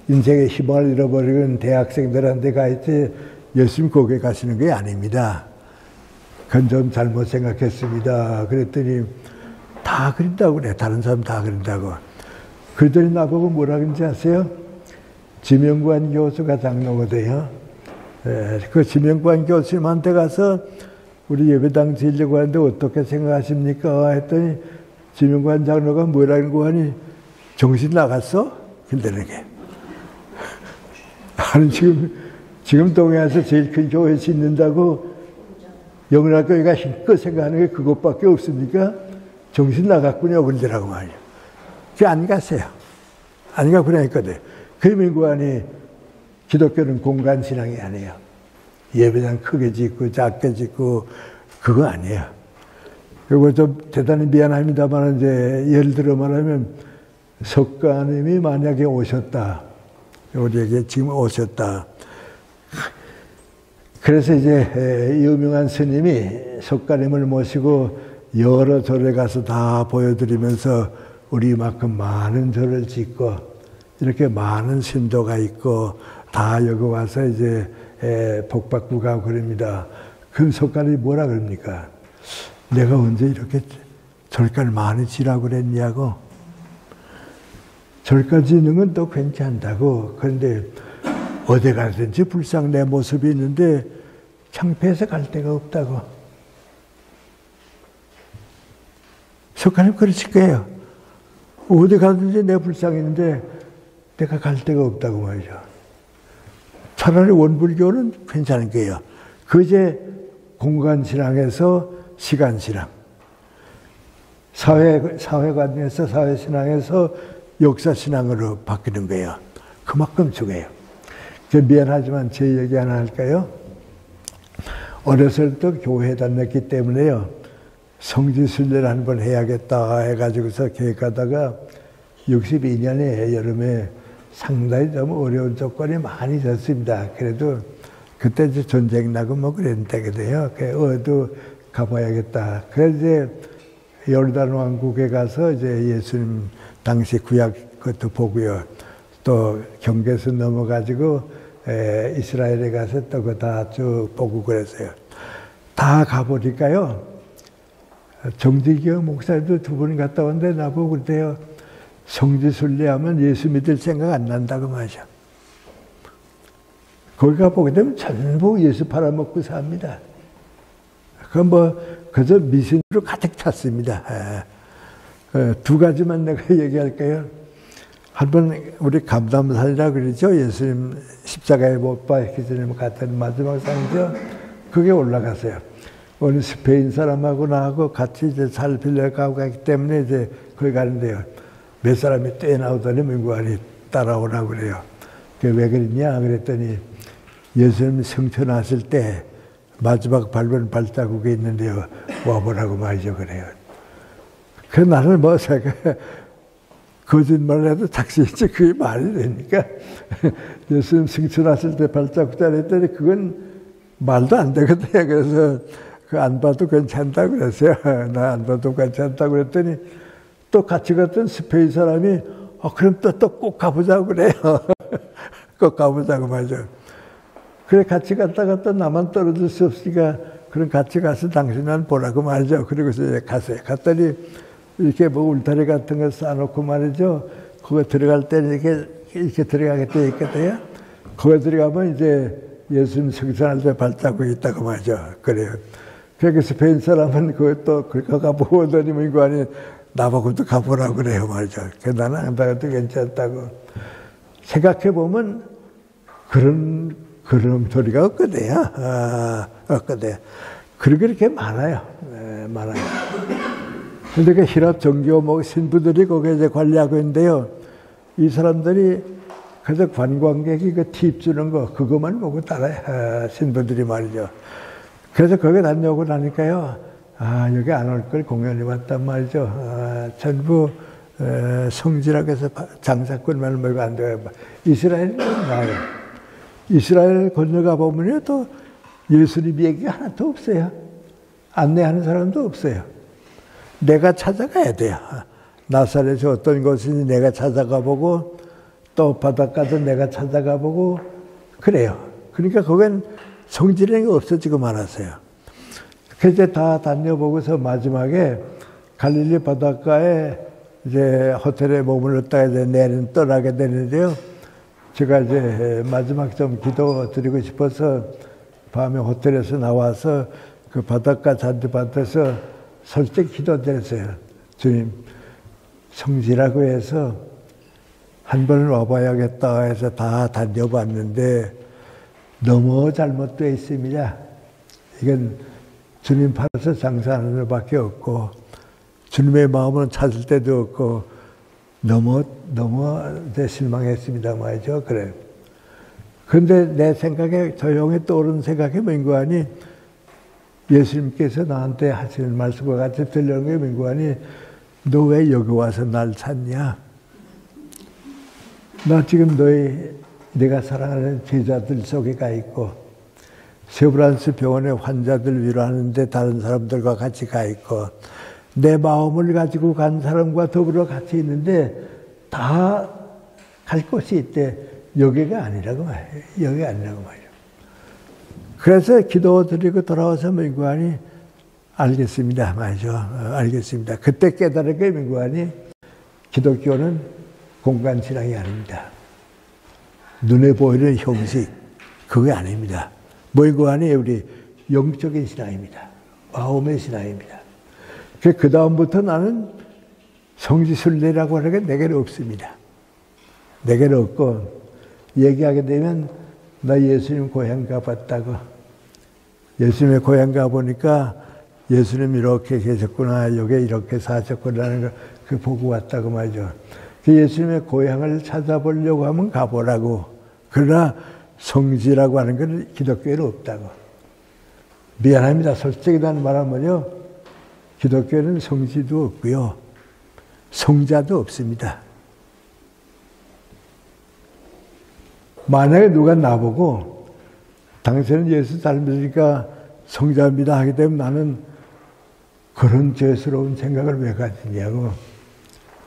인생의 희망을 잃어버리는 대학생들한테 가 있지, 예수님 거기에 가시는 게 아닙니다. 그건 좀 잘못 생각했습니다. 그랬더니 다 그린다고 그래. 다른 사람 다 그린다고. 그들이 나보고 뭐라 그런지 아세요? 지명관 교수가 장로거든요. 그 지명관 교수님한테 가서 우리 예배당 지으려고 하는데 어떻게 생각하십니까? 했더니 지명관 장로가 뭐라고 하니 정신 나갔어? 그러는 게. 아니 지금 동해에서 제일 큰 교회 짓는다고 영락교회가 힘껏 생각하는 게 그것밖에 없습니까? 정신 나갔군요. 그러더라고 말이야. 안 가세요. 안 가고 그러니까요. 그 민구안이 기독교는 공간신앙이 아니에요. 예배당 크게 짓고 작게 짓고 그거 아니에요. 그리고 좀 대단히 미안합니다만 이제 예를 들어 말하면 석가님이 만약에 오셨다. 우리에게 지금 오셨다. 그래서 이제 유명한 스님이 석가님을 모시고 여러 절에 가서 다 보여드리면서 우리만큼 많은 절을 짓고 이렇게 많은 신도가 있고 다 여기 와서 이제 복받고 가고 그럽니다. 그럼 석가님이 뭐라 그럽니까? 내가 언제 이렇게 절간을 많이 지라고 그랬냐고. 절간 지는 건 또 괜찮다고. 그런데 어디 가든지 불상 내 모습이 있는데 창피해서 갈 데가 없다고. 석가님 그러실 거예요. 어디 가든지 내 불상이 있는데 내가 갈 데가 없다고 말이죠. 차라리 원불교는 괜찮은 거예요. 그 이제 공간신앙에서 시간신앙, 사회관에서 사회신앙에서 역사신앙으로 바뀌는 거예요. 그만큼 중요해요. 미안하지만 제 얘기 하나 할까요? 어렸을 때 교회에 다녔기 때문에요. 성지순례를 한번 해야겠다 해가지고서 계획하다가 62년에 여름에 상당히 좀 어려운 조건이 많이 졌습니다. 그래도 그때 이제 전쟁 나고 뭐 그랬는데요. 어디 가봐야겠다. 그래서 이제 요르단 왕국에 가서 이제 예수님 당시 구약 것도 보고요. 또 경계선 넘어가지고 이스라엘에 가서 또 그거 다 쭉 보고 그랬어요. 다 가보니까요. 정지경 목사님도 2번 갔다 왔는데 나보고 그래요. 성지순례하면 예수 믿을 생각 안 난다고 말이죠. 거기 가보게 되면 전부 예수 팔아먹고 삽니다. 그건 그저 미신으로 가득 찼습니다. 2가지만 내가 얘기할게요. 한번 우리 감담산이라고 그러죠. 예수님 십자가에 못 박히기 전에 갔던 마지막 산이죠. 그게 올라갔어요. 어느 스페인 사람하고 나하고 같이 이제 살 빌려가고 갔기 때문에 이제 거기 가는데요. 몇 사람이 뛰어나오더니 민구안이 따라오라고 그래요. 왜 그랬냐 그랬더니 예수님 성천하실 때 마지막 밟은 발자국이 있는데요. 와보라고 말이죠 그래요. 그 나는 제가 거짓말을 해도 작심이지 그게 말이 되니까 예수님 승천하실 때 발자국 잘했더니 그건 말도 안 되거든요. 그래서 그 안 봐도 괜찮다고 그랬어요. 나 안 봐도 괜찮다고 그랬더니 또 같이 갔던 스페인 사람이 그럼 또 꼭 가보자고 그래요. 꼭 가보자고 말이죠. 그래 같이 갔다가 또 나만 떨어질 수 없으니까 그럼 같이 가서 당신만 보라고 말이죠. 그리고서 이제 갔어요. 갔더니 이렇게 울타리 같은 거 쌓아놓고 말이죠. 그거 들어갈 때는 이렇게 들어가게 돼 있거든요. 거기 들어가면 이제 예수님 성천할 때 발자국이 있다고 말이죠. 그래요. 그래서 스페인 사람은 그것도 가보고 오더니 민구안이 나보고도 가보라고 그래요 말이죠. 그래서 나는 안 가도 괜찮다고. 생각해보면 그런 소리가 없거든요. 없거든요. 그렇게 많아요. 많아요. 근데 그 히랍 정교 신부들이 거기에 이제 관리하고 있는데요. 이 사람들이 그저 관광객이 그 팁 주는 거, 그것만 보고 따라해. 신부들이 말이죠. 그래서 거기 다녀오고 나니까요. 여기 안 올 걸 공연이 왔단 말이죠. 전부 성지라고 해서 장사꾼만 말고 안 돼요. 이스라엘은 나아요. 이스라엘 건너가 보면요. 또 예수님 얘기가 하나도 없어요. 안내하는 사람도 없어요. 내가 찾아가야 돼요. 나사렛이 어떤 곳인지 내가 찾아가 보고 또 바닷가도 내가 찾아가 보고 그래요. 그러니까 거긴 성지라는 게 없어지고 말았어요. 그래서 다 다녀보고서 마지막에 갈릴리 바닷가에 이제 호텔에 머물렀다가 이제 떠나게 되는데요. 제가 이제 마지막 좀 기도 드리고 싶어서 밤에 호텔에서 나와서 그 바닷가 잔디밭에서 솔직히 기도드렸어요. 주님, 성지라고 해서 한 번은 와봐야겠다 해서 다 다녀봤는데 너무 잘못되어 있습니다. 이건 주님 팔아서 장사하는 것밖에 없고 주님의 마음은 찾을 때도 없고 너무 실망했습니다 말이죠. 그래. 근데 내 생각에 조용히 떠오르는 생각이 민구안이 예수님께서 나한테 하시는 말씀과 같이 들려온 게 민구안이 너 왜 여기 와서 날 찾냐? 나 지금 내가 사랑하는 제자들 속에 가 있고 세브란스 병원에 환자들 위로하는데 다른 사람들과 같이 가 있고 내 마음을 가지고 간 사람과 더불어 같이 있는데 다 갈 곳이 있대. 여기가 아니라고 말이에요. 여기가 아니라고 말이에요. 그래서 기도드리고 돌아와서 민구안이 알겠습니다 말이죠. 알겠습니다. 그때 깨달은 게 민구안이 기독교는 공간신앙이 아닙니다. 눈에 보이는 형식 그게 아닙니다. 민구안이 우리 영적인 신앙입니다. 마음의 신앙입니다. 그 다음부터 나는 성지순례라고 하는 게 내게는 없습니다. 내게는 없고 얘기하게 되면 나 예수님 고향 가봤다고. 예수님의 고향 가보니까 예수님 이렇게 계셨구나, 여기 이렇게 사셨구나라는 걸 그 보고 왔다고 말이죠. 그 예수님의 고향을 찾아보려고 하면 가보라고. 그러나 성지라고 하는 건 기독교에는 없다고. 미안합니다. 솔직히 나는 말하면요. 기독교에는 성지도 없고요. 성자도 없습니다. 만약에 누가 나보고 당신은 예수 잘 믿으니까 성자입니다 하게 되면 나는 그런 죄스러운 생각을 왜 가지냐고.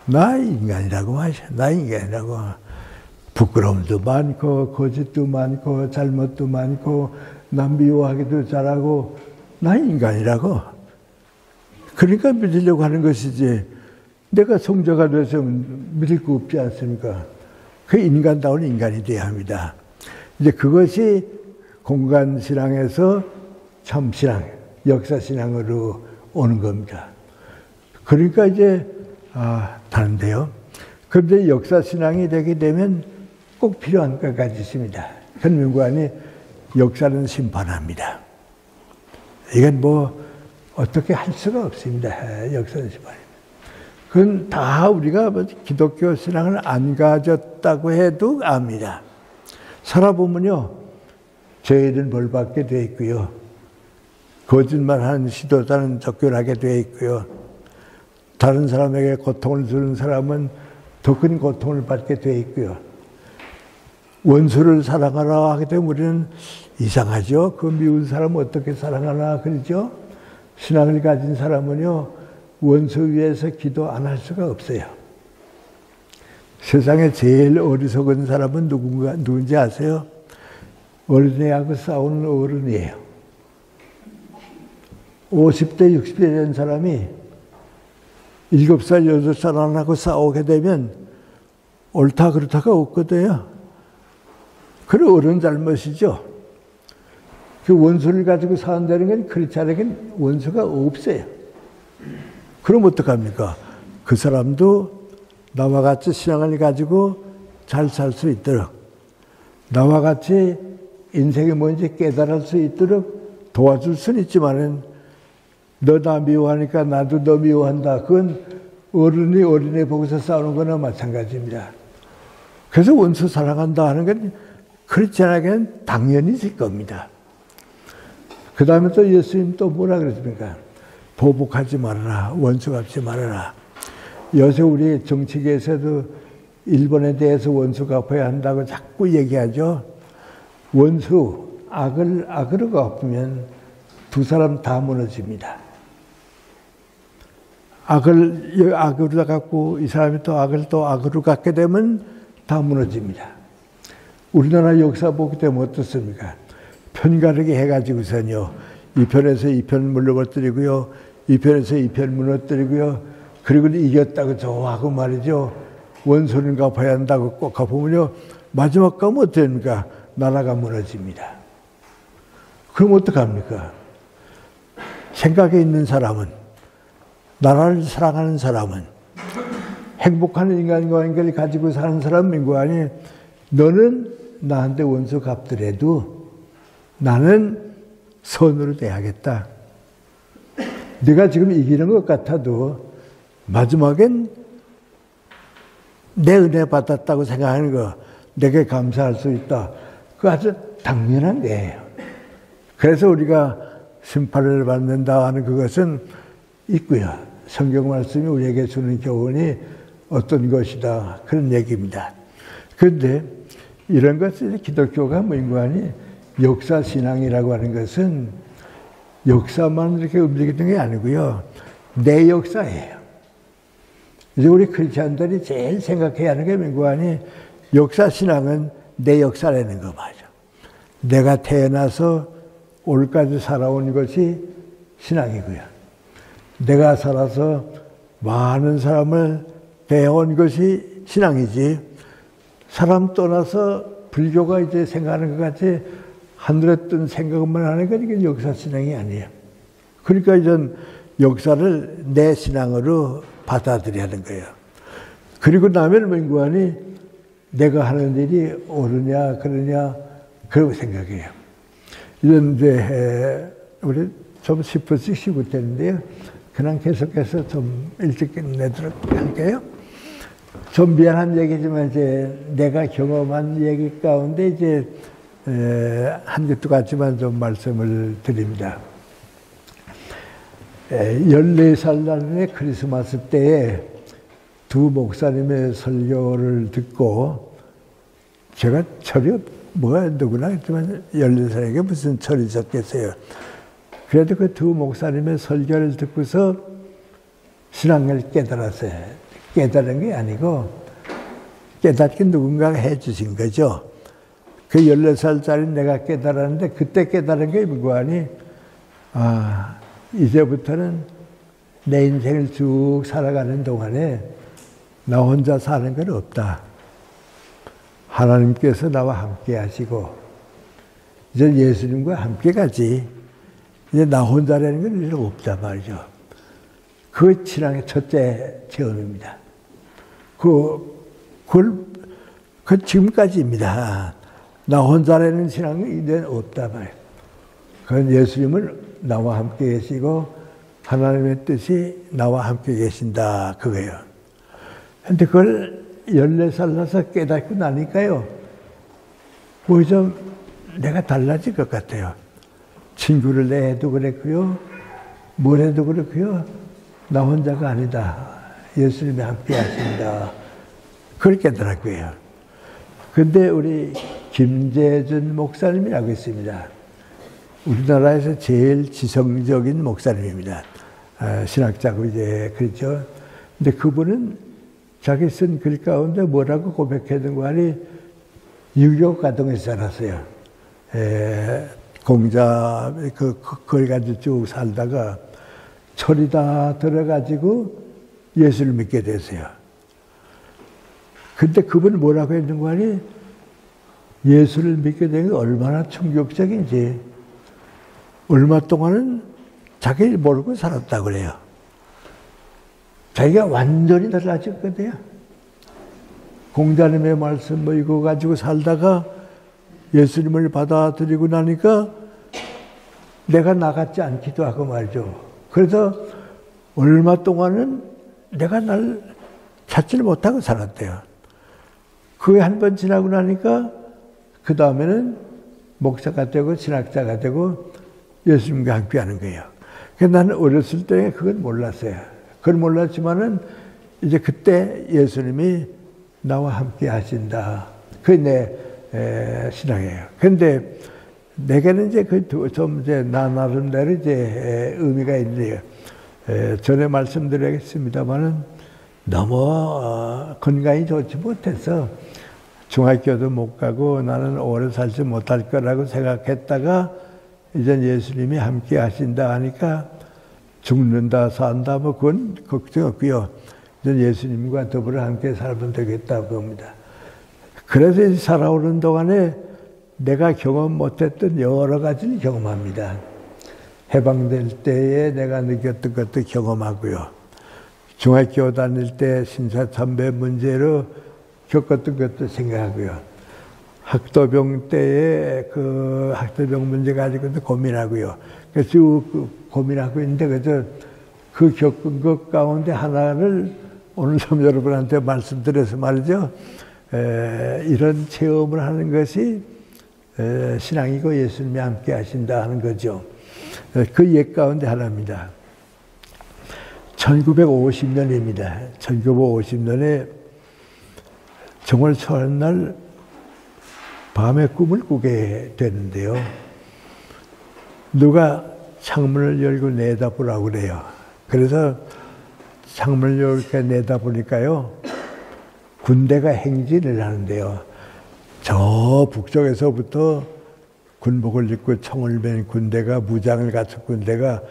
나 인간이라고 마셔. 나 인간이라고. 부끄러움도 많고 거짓도 많고 잘못도 많고 남 미워하기도 잘하고 나 인간이라고. 그러니까 믿으려고 하는 것이지 내가 성자가 돼서 믿을 거 없지 않습니까? 그 인간다운 인간이 돼야 합니다. 이제 그것이 공간신앙에서 참신앙, 역사신앙으로 오는 겁니다. 그러니까 이제 다른데요. 그런데 역사신앙이 되게 되면 꼭 필요한 것 가지 있습니다. 현명관이 역사는 심판합니다. 이건 뭐 어떻게 할 수가 없습니다. 역사는 심판입니다. 그건 다 우리가 기독교 신앙을 안 가졌다고 해도 압니다. 살아보면요, 죄인은 벌받게 돼 있고요, 거짓말하는 시도자는 쫓겨나게 돼 있고요, 다른 사람에게 고통을 주는 사람은 더 큰 고통을 받게 돼 있고요, 원수를 사랑하라 하게 되면 우리는 이상하죠. 그 미운 사람은 어떻게 사랑하나 그러죠. 신앙을 가진 사람은요, 원수 위해서 기도 안 할 수가 없어요. 세상에 제일 어리석은 사람은 누군지 아세요? 어린애하고 싸우는 어른이에요. 50대, 60대 된 사람이 7살, 8살 안 하고 싸우게 되면 옳다 그렇다가 없거든요. 그런 어른 잘못이죠. 그 원수를 가지고 산다는 건 그렇지 않으면 원수가 없어요. 그럼 어떡합니까? 그 사람도 나와 같이 신앙을 가지고 잘 살 수 있도록, 나와 같이 인생이 뭔지 깨달을 수 있도록 도와줄 수는 있지만은, 너 나 미워하니까 나도 너 미워한다. 그건 어른이 어린애 보고서 싸우는 거나 마찬가지입니다. 그래서 원수 사랑한다 하는 건 그렇지 않으면 당연히 질 겁니다. 그 다음에 또 예수님 또 뭐라 그랬습니까? 보복하지 말아라. 원수 갚지 말아라. 요새 우리 정치계에서도 일본에 대해서 원수 갚아야 한다고 자꾸 얘기하죠. 원수, 악으로 갚으면 두 사람 다 무너집니다. 악을 악으로 갚고 이 사람이 또 악을 또 악으로 갚게 되면 다 무너집니다. 우리나라 역사 보기 때문에 어떻습니까? 편가르기 해가지고서는요, 이 편에서 이 편 물러버뜨리고요, 이 편에서 이 편 무너뜨리고요, 그리고 이겼다고 좋아하고 말이죠. 원수는 갚아야 한다고 꼭 갚으면요, 마지막 가면 어떻게 됩니까? 나라가 무너집니다. 그럼 어떡합니까? 생각에 있는 사람은, 나라를 사랑하는 사람은, 행복한 인간관계를 가지고 사는 사람 민관이, 너는 나한테 원수 갚더라도 나는 선으로 대하겠다. 네가 지금 이기는 것 같아도 마지막엔 내 은혜 받았다고 생각하는 거, 내게 감사할 수 있다. 그거 아주 당연한 거예요. 그래서 우리가 심판을 받는다 하는 그것은 있고요. 성경 말씀이 우리에게 주는 교훈이 어떤 것이다. 그런 얘기입니다. 그런데 이런 것을 기독교가 뭐인가니, 역사신앙이라고 하는 것은 역사만 이렇게 움직이는 게 아니고요, 내 역사예요. 이제 우리 크리스찬들이 제일 생각해야 하는 게 뭐니, 역사신앙은 내 역사라는 거 맞아. 내가 태어나서 오늘까지 살아온 것이 신앙이고요. 내가 살아서 많은 사람을 배워온 것이 신앙이지, 사람 떠나서 불교가 이제 생각하는 것 같이 하늘에 뜬 생각만 하는 건 이게 역사신앙이 아니에요. 그러니까 이전 역사를 내 신앙으로 받아들여야 하는 거예요. 그리고 나면 뭔가니 내가 하는 일이 옳으냐 그러냐 그러고 생각해요. 이런 이제 우리 좀 10분씩 쉬고 되는데요. 그냥 계속해서 좀 일찍 끝내도록 할게요. 좀 미안한 얘기지만 이제 내가 경험한 얘기 가운데 이제 한 것도 같지만 좀 말씀을 드립니다. 14살 날에 크리스마스 때에 두 목사님의 설교를 듣고, 제가 철이 누구나 했지만 14살에게 무슨 철이 있었겠어요. 그래도 그 두 목사님의 설교를 듣고서 신앙을 깨달았어요. 깨달은 게 아니고 깨닫게 누군가가 해주신 거죠. 그 14살짜리 내가 깨달았는데 그때 깨달은 게 뭐하니? 이제부터는 내 인생을 쭉 살아가는 동안에 나 혼자 사는 건 없다. 하나님께서 나와 함께 하시고 이제 예수님과 함께 가지. 이제 나 혼자라는 건 이제 없다 말이죠. 그 신앙의 첫째 체험입니다. 그 지금까지입니다. 나 혼자라는 신앙이 이제 없다 말이에요. 그건 예수님을 나와 함께 계시고 하나님의 뜻이 나와 함께 계신다 그거예요. 근데 그걸 14살 나서 깨닫고 나니까요. 뭐 좀 내가 달라질 것 같아요. 친구를 내도 그랬고요. 뭘 해도 그렇고요. 나 혼자가 아니다. 예수님이 함께 하신다. 그걸 깨달았고요. 근데 우리 김재준 목사님이라고 있습니다. 우리나라에서 제일 지성적인 목사님입니다. 신학자고 이제 그렇죠. 근데 그분은 자기 쓴 글 가운데 뭐라고 고백했는가 하니 유교 가정에서 살았어요. 공자 그걸 가지고 쭉 살다가 철이 다 들어가지고 예수를 믿게 됐어요. 근데 그분은 뭐라고 했는가 하니 예수를 믿게 된 게 얼마나 충격적인지 얼마 동안은 자기를 모르고 살았다고 그래요. 자기가 완전히 달라졌거든요. 공자님의 말씀 뭐 이거 가지고 살다가 예수님을 받아들이고 나니까 내가 나같지 않기도 하고 말이죠. 그래서 얼마 동안은 내가 날 찾지를 못하고 살았대요. 그게 한 번 지나고 나니까 그 다음에는 목사가 되고 신학자가 되고 예수님과 함께 하는 거예요. 그래서 나는 어렸을 때 그걸 몰랐어요. 그걸 몰랐지만은 이제 그때 예수님이 나와 함께 하신다. 그게 내 신앙이에요. 근데 내게는 이제 좀 이제 나 나름대로 이제 의미가 있네요. 전에 말씀드리겠습니다만은 너무 건강이 좋지 못해서 중학교도 못 가고 나는 오래 살지 못할 거라고 생각했다가 이제 예수님이 함께 하신다 하니까 죽는다 산다 뭐 그건 걱정 없고요. 이제 예수님과 더불어 함께 살면 되겠다고 봅니다. 그래서 살아오는 동안에 내가 경험 못했던 여러 가지를 경험합니다. 해방될 때에 내가 느꼈던 것도 경험하고요. 중학교 다닐 때 신사참배 문제로 겪었던 것도 생각하고요. 학도병 때에 그 학도병 문제 가지고도 고민하고요. 그래서 쭉 고민하고 있는데 그래서 그 겪은 것 가운데 하나를 오늘 좀 여러분한테 말씀드려서 말이죠. 이런 체험을 하는 것이 신앙이고 예수님이 함께 하신다 하는 거죠. 그 옛 가운데 하나입니다. 1950년입니다. 1950년에 정월 첫날 밤에 꿈을 꾸게 되는데요. 누가 창문을 열고 내다보라고 그래요. 그래서 창문을 이렇게 내다보니까요. 군대가 행진을 하는데요. 저 북쪽에서부터 군복을 입고 총을 맨 군대가 무장을 갖춘 군대가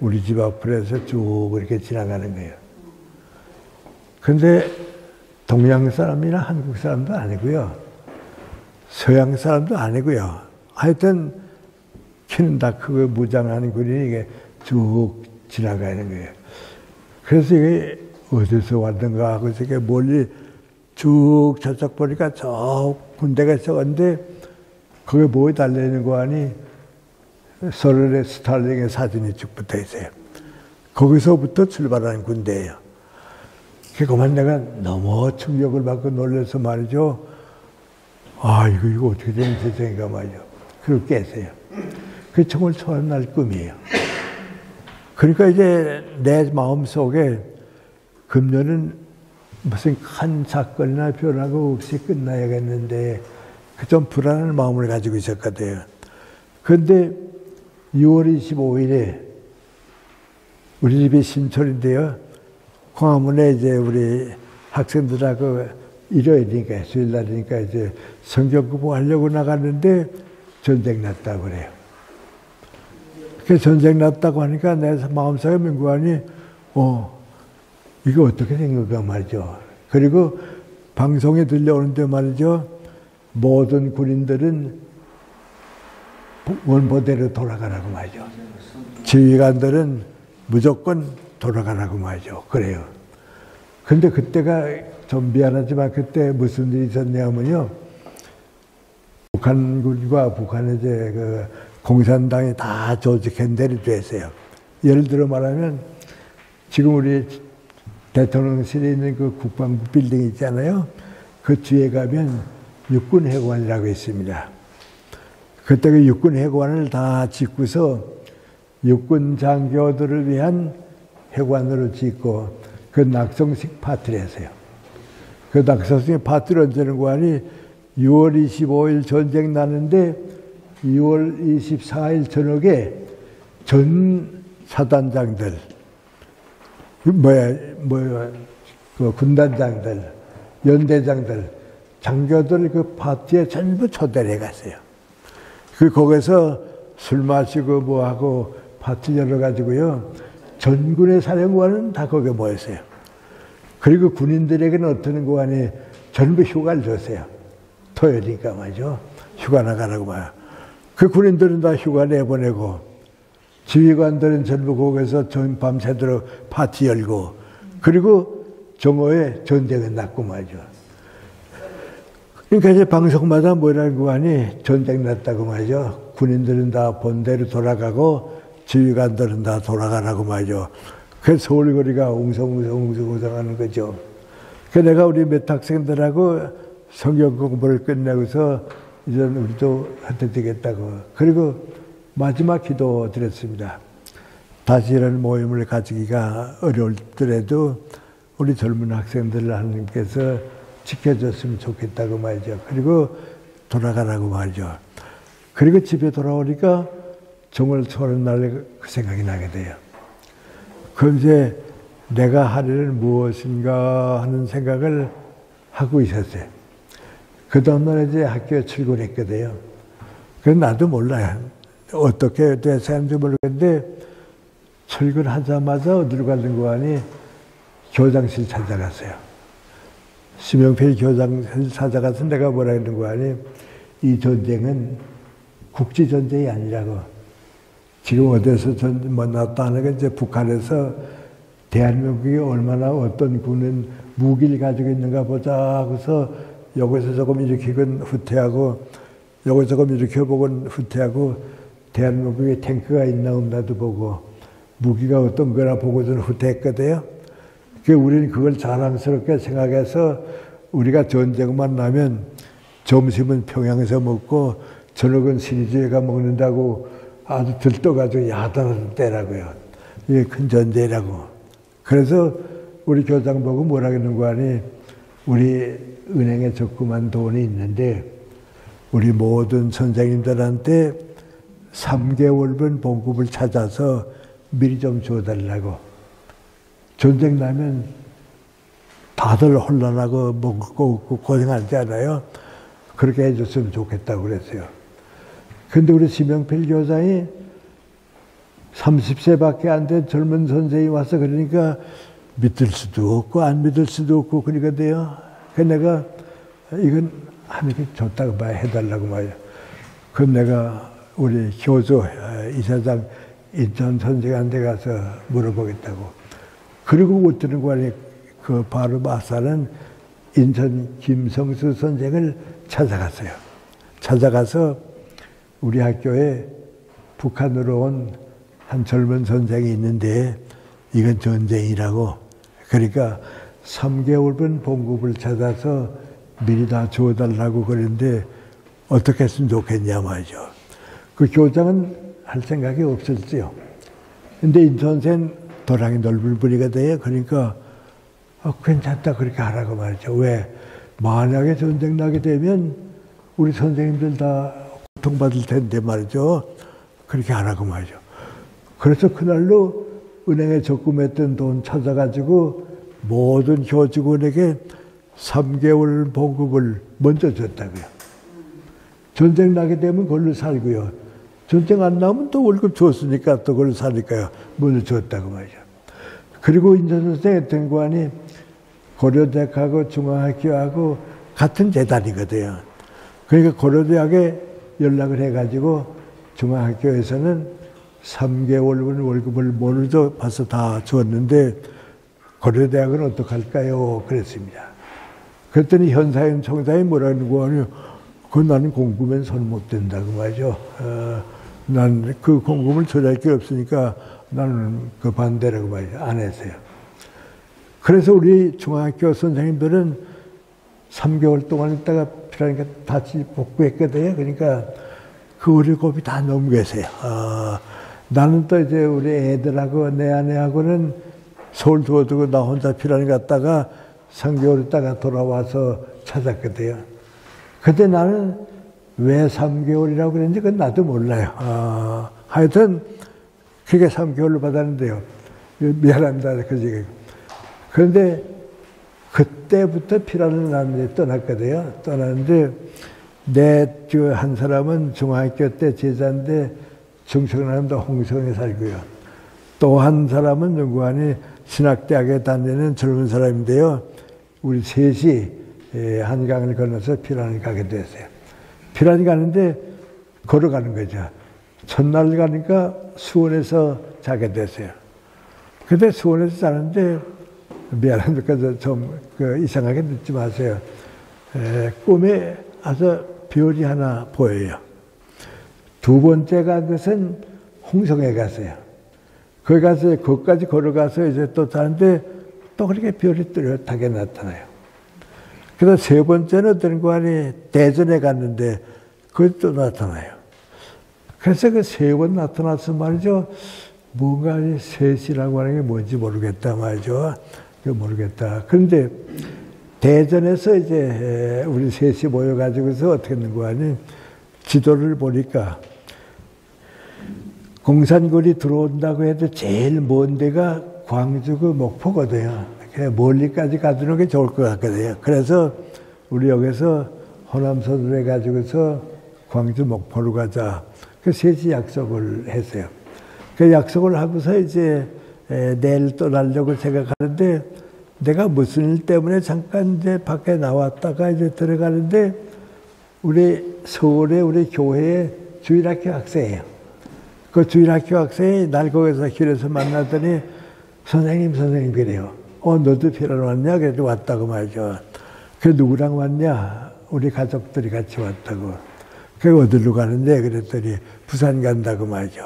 우리 집 앞에서 쭉 이렇게 지나가는 거예요. 근데 동양 사람이나 한국 사람도 아니고요. 서양 사람도 아니고요. 하여튼 키는 다 크고 무장하는 군인이 이게 쭉 지나가는 거예요. 그래서 이게 어디서 왔는가 하고 이렇게 멀리 쭉 저쪽 보니까 저 군대가 있었는데 거기에 뭐에 달려있는 거 아니 소련의 스탈린의 사진이 쭉 붙어 있어요. 거기서부터 출발하는 군대예요. 그만 내가 너무 충격을 받고 놀라서 말이죠. 이거 어떻게 되는 세상인가 말이죠. 그걸 깼어요. 그 정말 처음 날 꿈이에요. 그러니까 이제 내 마음속에 금년은 무슨 큰 사건이나 변화가 없이 끝나야겠는데 그 좀 불안한 마음을 가지고 있었거든요. 그런데 6월 25일에 우리 집이 신촌인데요. 광화문에 이제 우리 학생들하고 일요일이니까, 수요일날이니까 이제 성경 공부하려고 나갔는데 전쟁 났다고 그래요. 그 전쟁 났다고 하니까 내 마음속에 명구하니, 이거 어떻게 된 건가 말이죠. 그리고 방송에 들려오는데 말이죠. 모든 군인들은 원포대로 돌아가라고 말이죠. 지휘관들은 무조건 돌아가라고 말이죠. 그래요. 근데 그때가 좀 미안하지만 그때 무슨 일이 있었냐면요. 북한군과 북한의 이제 그 공산당이 다 조직 핸들이 됐어요. 예를 들어 말하면 지금 우리 대통령실에 있는 그 국방부 빌딩 있잖아요. 그 뒤에 가면 육군해관이라고 있습니다. 그때 그 육군해관을 다 짓고서 육군 장교들을 위한 해관으로 짓고 그 낙성식 파티를 했어요. 그 낙성식 파티를 언제는 거하니 6월 25일 전쟁 나는데 6월 24일 저녁에 전 사단장들, 그 군단장들, 연대장들, 장교들 그 파티에 전부 초대를 해갔어요. 거기서 술 마시고 뭐하고 파티 열어가지고요. 전군의 사령관은 다 거기에 모였어요. 그리고 군인들에게는 어떤 거하니 전부 휴가를 줬어요. 토요일이니까 말이죠. 휴가 나가라고 봐요. 그 군인들은 다 휴가 내보내고 지휘관들은 전부 거기서 밤새도록 파티 열고 그리고 정오에 전쟁은 났고 말이죠. 그러니까 이제 방송마다 뭐라는 거 하니 전쟁 났다고 말이죠. 군인들은 다 본대로 돌아가고 지휘관들은 다 돌아가라고 말이죠. 그래서 서울거리가 웅성웅성 하는 거죠. 그래서 내가 우리 몇 학생들하고 성경 공부를 끝내고서 이제 우리도 한테 되겠다고. 그리고 마지막 기도 드렸습니다. 다시 이런 모임을 가지기가 어려울더라도 우리 젊은 학생들을 하나님께서 지켜줬으면 좋겠다고 말이죠. 그리고 돌아가라고 말이죠. 그리고 집에 돌아오니까 정월 초하는 날에 그 생각이 나게 돼요. 그럼 이제 내가 할 일은 무엇인가 하는 생각을 하고 있었어요. 그 다음날 이제 학교에 출근했거든요. 그래서 나도 몰라요. 어떻게 됐는지 모르겠는데 출근하자마자 어디로 가는 거 아니 교장실 찾아갔어요. 심영필 교장실 찾아가서 내가 뭐라 했는 거 아니 이 전쟁은 국지전쟁이 아니라고. 지금 어디서 났다 하는 건 이제 북한에서 대한민국이 얼마나 어떤 군은 무기를 가지고 있는가 보자 하고서 여기서 조금 일으키건 후퇴하고 여기서 조금 일으켜보건 후퇴하고 대한민국에 탱크가 있나 없나도 보고 무기가 어떤 거나 보고서는 후퇴했거든요. 우리는 그걸 자랑스럽게 생각해서 우리가 전쟁만 나면 점심은 평양에서 먹고 저녁은 시리즈가 먹는다고 아주 들떠가지고 야단을 때라고요. 이게 큰 전쟁이라고. 그래서 우리 교장 보고 뭐라 그러는 거 아니 우리 은행에 적금한 돈이 있는데 우리 모든 선생님들한테 3개월분 봉급을 찾아서 미리 좀 줘달라고. 전쟁 나면 다들 혼란하고 먹고 없고 고생하지 않아요? 그렇게 해줬으면 좋겠다고 그랬어요. 근데 우리 심영필 교장이 30세밖에 안 된 젊은 선생이 와서 그러니까 믿을 수도 없고 안 믿을 수도 없고 그러거든요. 그래서 내가 이건 하나님께 좋다고 말 해달라고 말이야. 그럼 내가 우리 교조 이사장 인천 선생한테 가서 물어보겠다고. 그리고 못 들은 거 아니 그 바로 마사는 인천 김성수 선생을 찾아갔어요. 찾아가서 우리 학교에 북한으로 온 한 젊은 선생이 있는데 이건 전쟁이라고. 그러니까 3개월분 봉급을 찾아서 미리 다 줘달라고 그랬는데 어떻게 했으면 좋겠냐 말이죠. 그 교장은 할 생각이 없었지요. 근데 인천생 도랑이 넓은 분이거든요. 그러니까 괜찮다 그렇게 하라고 말이죠. 왜? 만약에 전쟁 나게 되면 우리 선생님들 다 고통받을 텐데 말이죠. 그렇게 하라고 말이죠. 그래서 그날로 은행에 적금했던 돈 찾아가지고 모든 교직원에게 3개월 봉급을 먼저 줬다고요. 전쟁 나게 되면 그걸로 살고요. 전쟁 안 나면 또 월급 줬으니까 또 그걸로 사니까요. 먼저 줬다고 말이죠. 그리고 인천선생 등관이 고려대학하고 중앙학교하고 같은 재단이거든요. 그러니까 고려대학에 연락을 해가지고 중앙학교에서는 3개월 월급을 모르죠. 봐서 다 줬는데 고려대학은 어떡할까요? 그랬습니다. 그랬더니 현사임 총장이 뭐라는 거아니요. 그건 나는 공금엔 손 못 댄다고 말이죠. 난 그 공금을 조작할 게 없으니까 나는 그 반대라고 말이죠. 안 했어요. 그래서 우리 중학교 선생님들은 3개월 동안 있다가 필요하니까 다시 복구했거든요. 그러니까 그 월급이 다 넘겨세요. 나는 또 이제 우리 애들하고 내 아내하고는 서울 두고두고 나 혼자 필요하니 갔다가 3개월 있다가 돌아와서 찾았거든요. 그때 나는 왜 3개월이라고 그랬는지 그건 나도 몰라요. 하여튼 그게 3개월로 받았는데요. 미안합니다. 그 얘기. 그런데 그때부터 피라는 남자에 떠났거든요. 떠났는데 내 한 사람은 중학교 때 제자인데 중청남도 홍성에 살고요. 또 한 사람은 연구원이 신학대학에 다니는 젊은 사람인데요. 우리 셋이 한강을 건너서 피란을 가게 됐어요. 피란이 가는데 걸어가는 거죠. 첫날 가니까 수원에서 자게 됐어요. 근데 수원에서 자는데 미안합니다. 좀 이상하게 듣지 마세요. 꿈에 아주 별이 하나 보여요. 두 번째 간 것은 홍성에 갔어요. 거기 가서 거기까지 걸어가서 이제 또 자는데 또 그렇게 별이 뚜렷하게 나타나요. 그래서 세 번째는 어떤 관이 대전에 갔는데 그것도 또 나타나요. 그래서 그 세 번 나타나서 말이죠. 뭔가 셋이라고 하는 게 뭔지 모르겠다 말이죠. 모르겠다. 그런데 대전에서 이제 우리 셋이 모여가지고서 어떻게 했는 거 아니? 지도를 보니까 공산군이 들어온다고 해도 제일 먼 데가 광주 그 목포거든요. 멀리까지 가두는 게 좋을 것 같거든요. 그래서 우리 여기서 호남선으로 해가지고서 광주 목포로 가자. 그 셋이 약속을 했어요. 그 약속을 하고서 이제 내일 떠나려고 생각하는데 내가 무슨 일 때문에 잠깐 이제 밖에 나왔다가 이제 들어가는데 우리 서울에 우리 교회에 주일학교 학생이에요. 그 주일학교 학생이 날 거기서 길에서 만나더니 선생님 그래요. 너도 필요로 왔냐? 그래도 왔다고 말이죠. 그 누구랑 왔냐? 우리 가족들이 같이 왔다고. 그 어디로 가는데? 그랬더니 부산 간다고 말이죠.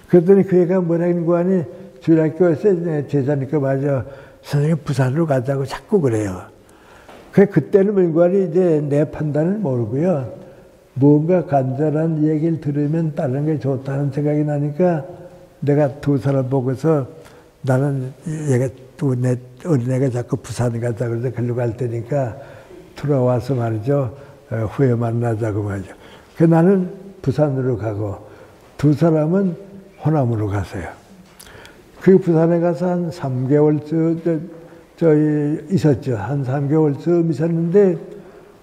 그랬더니 그 애가 뭐라는 거 아니? 주일학교에서 제자니까 말이죠. 선생님 부산으로 가자고 자꾸 그래요. 그때는 뭔가를 이제 내 판단은 모르고요. 뭔가 간절한 얘기를 들으면 다른 게 좋다는 생각이 나니까 내가 두 사람 보고서 나는 얘가 또 내 어린애가 자꾸 부산 가자 그래서 글로 갈 테니까 돌아와서 말이죠. 후에 만나자고 말이죠. 나는 부산으로 가고 두 사람은 호남으로 갔어요. 그 부산에 가서 한 3개월쯤 있었죠. 한 3개월쯤 있었는데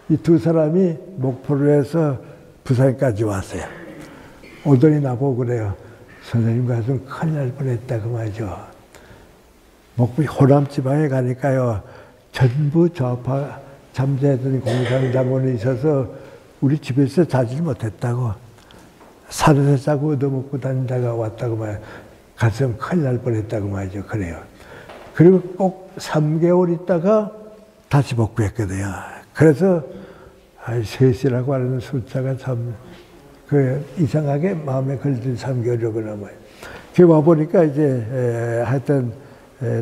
이 두 사람이 목포로 해서 부산까지 왔어요. 오더니 나보고 그래요. 선생님 가서 큰일 날 뻔했다고 말이죠. 목포 호남 지방에 가니까요. 전부 좌파 잠재했던 공산당원이 있어서 우리 집에서 자질 못했다고. 산에서 자고 얻어먹고 다니다가 왔다고 말이에요. 가서 큰일 날 뻔했다고 말이죠. 그래요. 그리고 꼭 3개월 있다가 다시 복구했거든요. 그래서 셋이라고 하는 숫자가 참 이상하게 마음에 걸린 3개월이구나 말이에요. 그 와보니까 이제 하여튼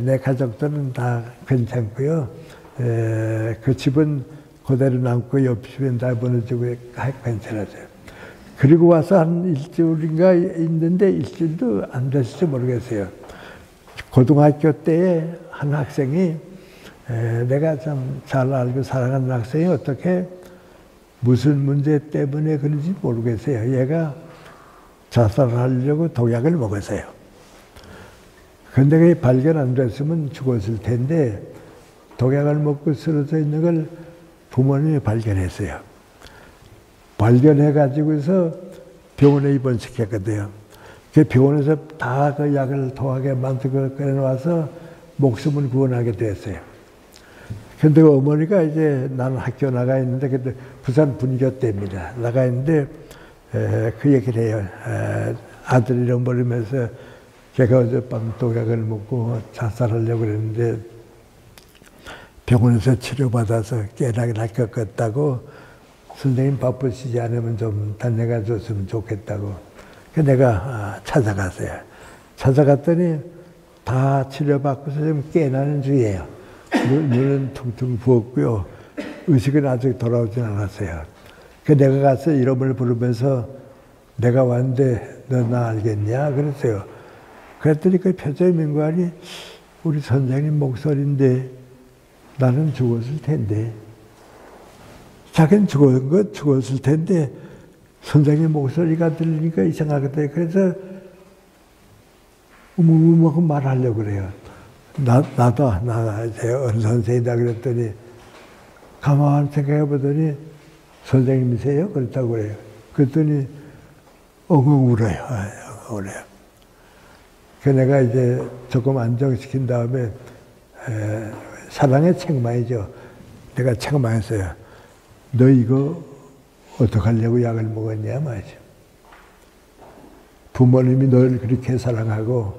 내 가족들은 다 괜찮고요. 그 집은 그대로 남고 옆 집은 다 무너지고 괜찮았어요. 그리고 와서 한 일주일인가 있는데 일주일도 안 됐을지 모르겠어요. 고등학교 때에 한 학생이 내가 참 잘 알고 사랑하는 학생이 어떻게 무슨 문제 때문에 그런지 모르겠어요. 얘가 자살하려고 독약을 먹었어요. 근데 그게 발견 안 됐으면 죽었을 텐데 독약을 먹고 쓰러져 있는 걸 부모님이 발견했어요. 발견해가지고서 병원에 입원시켰거든요. 그 병원에서 다 그 약을 토하게 만들고 꺼내와서 목숨을 구원하게 됐어요. 근데 어머니가 이제 나는 학교 나가 있는데 그때 부산 분교 때입니다. 나가 있는데 그 얘기를 해요. 아들을 잃어버리면서 걔가 어젯밤 독약을 먹고 자살하려고 그랬는데 병원에서 치료받아서 깨어나게 할 것 같다고 선생님 바쁘시지 않으면 좀 다녀가 줬으면 좋겠다고. 그래서 내가 찾아갔어요. 찾아갔더니 다 치료받고서 좀 깨어나는 중이에요. 눈은 퉁퉁 부었고요. 의식은 아직 돌아오진 않았어요. 그 내가 가서 이름을 부르면서 내가 왔는데 너 나 알겠냐? 그랬어요. 그랬더니 그 표정의 민관이 우리 선생님 목소리인데 나는 죽었을 텐데. 자기는 죽었을 텐데 선생님 목소리가 들리니까 이상하거든요. 그래서 우먹우먹 말하려고 그래요. 나도 이제 어느 선생이다 그랬더니 가만히 생각해 보더니 선생님이세요? 그렇다고 그래요. 그랬더니 엉엉 울어요. 울어요. 그 내가 이제 조금 안정시킨 다음에 사랑의 책망이죠. 내가 책망했어요. 너 이거 어떡하려고 약을 먹었냐 말이죠. 부모님이 널 그렇게 사랑하고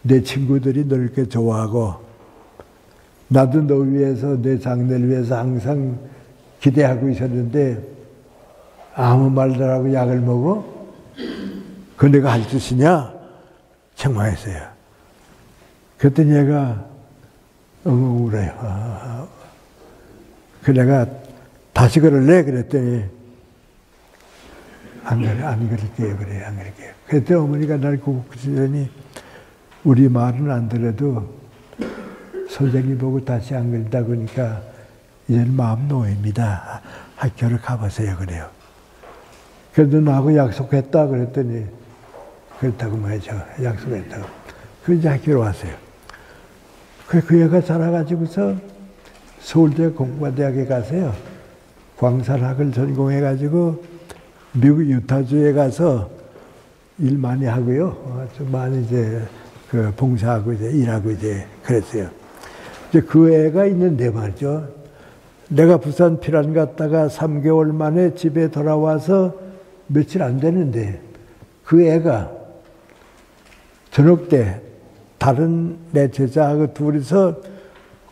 내 친구들이 널 그렇게 좋아하고 나도 너 위해서 내 장래를 위해서 항상 기대하고 있었는데 아무 말도 안 하고 약을 먹어? 그거 내가 할 짓이냐? 책망했어요. 그랬더니 얘가 엉엉 울어요. 그 내가 다시 그럴래? 그랬더니 안 그럴게요. 그래, 안 그럴게요. 그랬더니 어머니가 날 구박하시더니 우리 말은 안 들어도 선생님 보고 다시 안 그런다 그러니까 이제는 마음 놓입니다. 학교를 가보세요. 그래요. 그래도 나하고 약속했다 그랬더니 그렇다고 말이죠. 약속했다고. 그래서 이제 학교로 왔어요. 그 애가 자라가지고서 서울대 공과대학에 가서요. 광산학을 전공해가지고 미국 유타주에 가서 일 많이 하고요. 좀 많이 이제 그 봉사하고 이제 일하고 이제 그랬어요. 이제 그 애가 있는데 말이죠. 내가 부산 피란 갔다가 3개월 만에 집에 돌아와서 며칠 안 되는데 그 애가 저녁 때 다른 내 제자하고 둘이서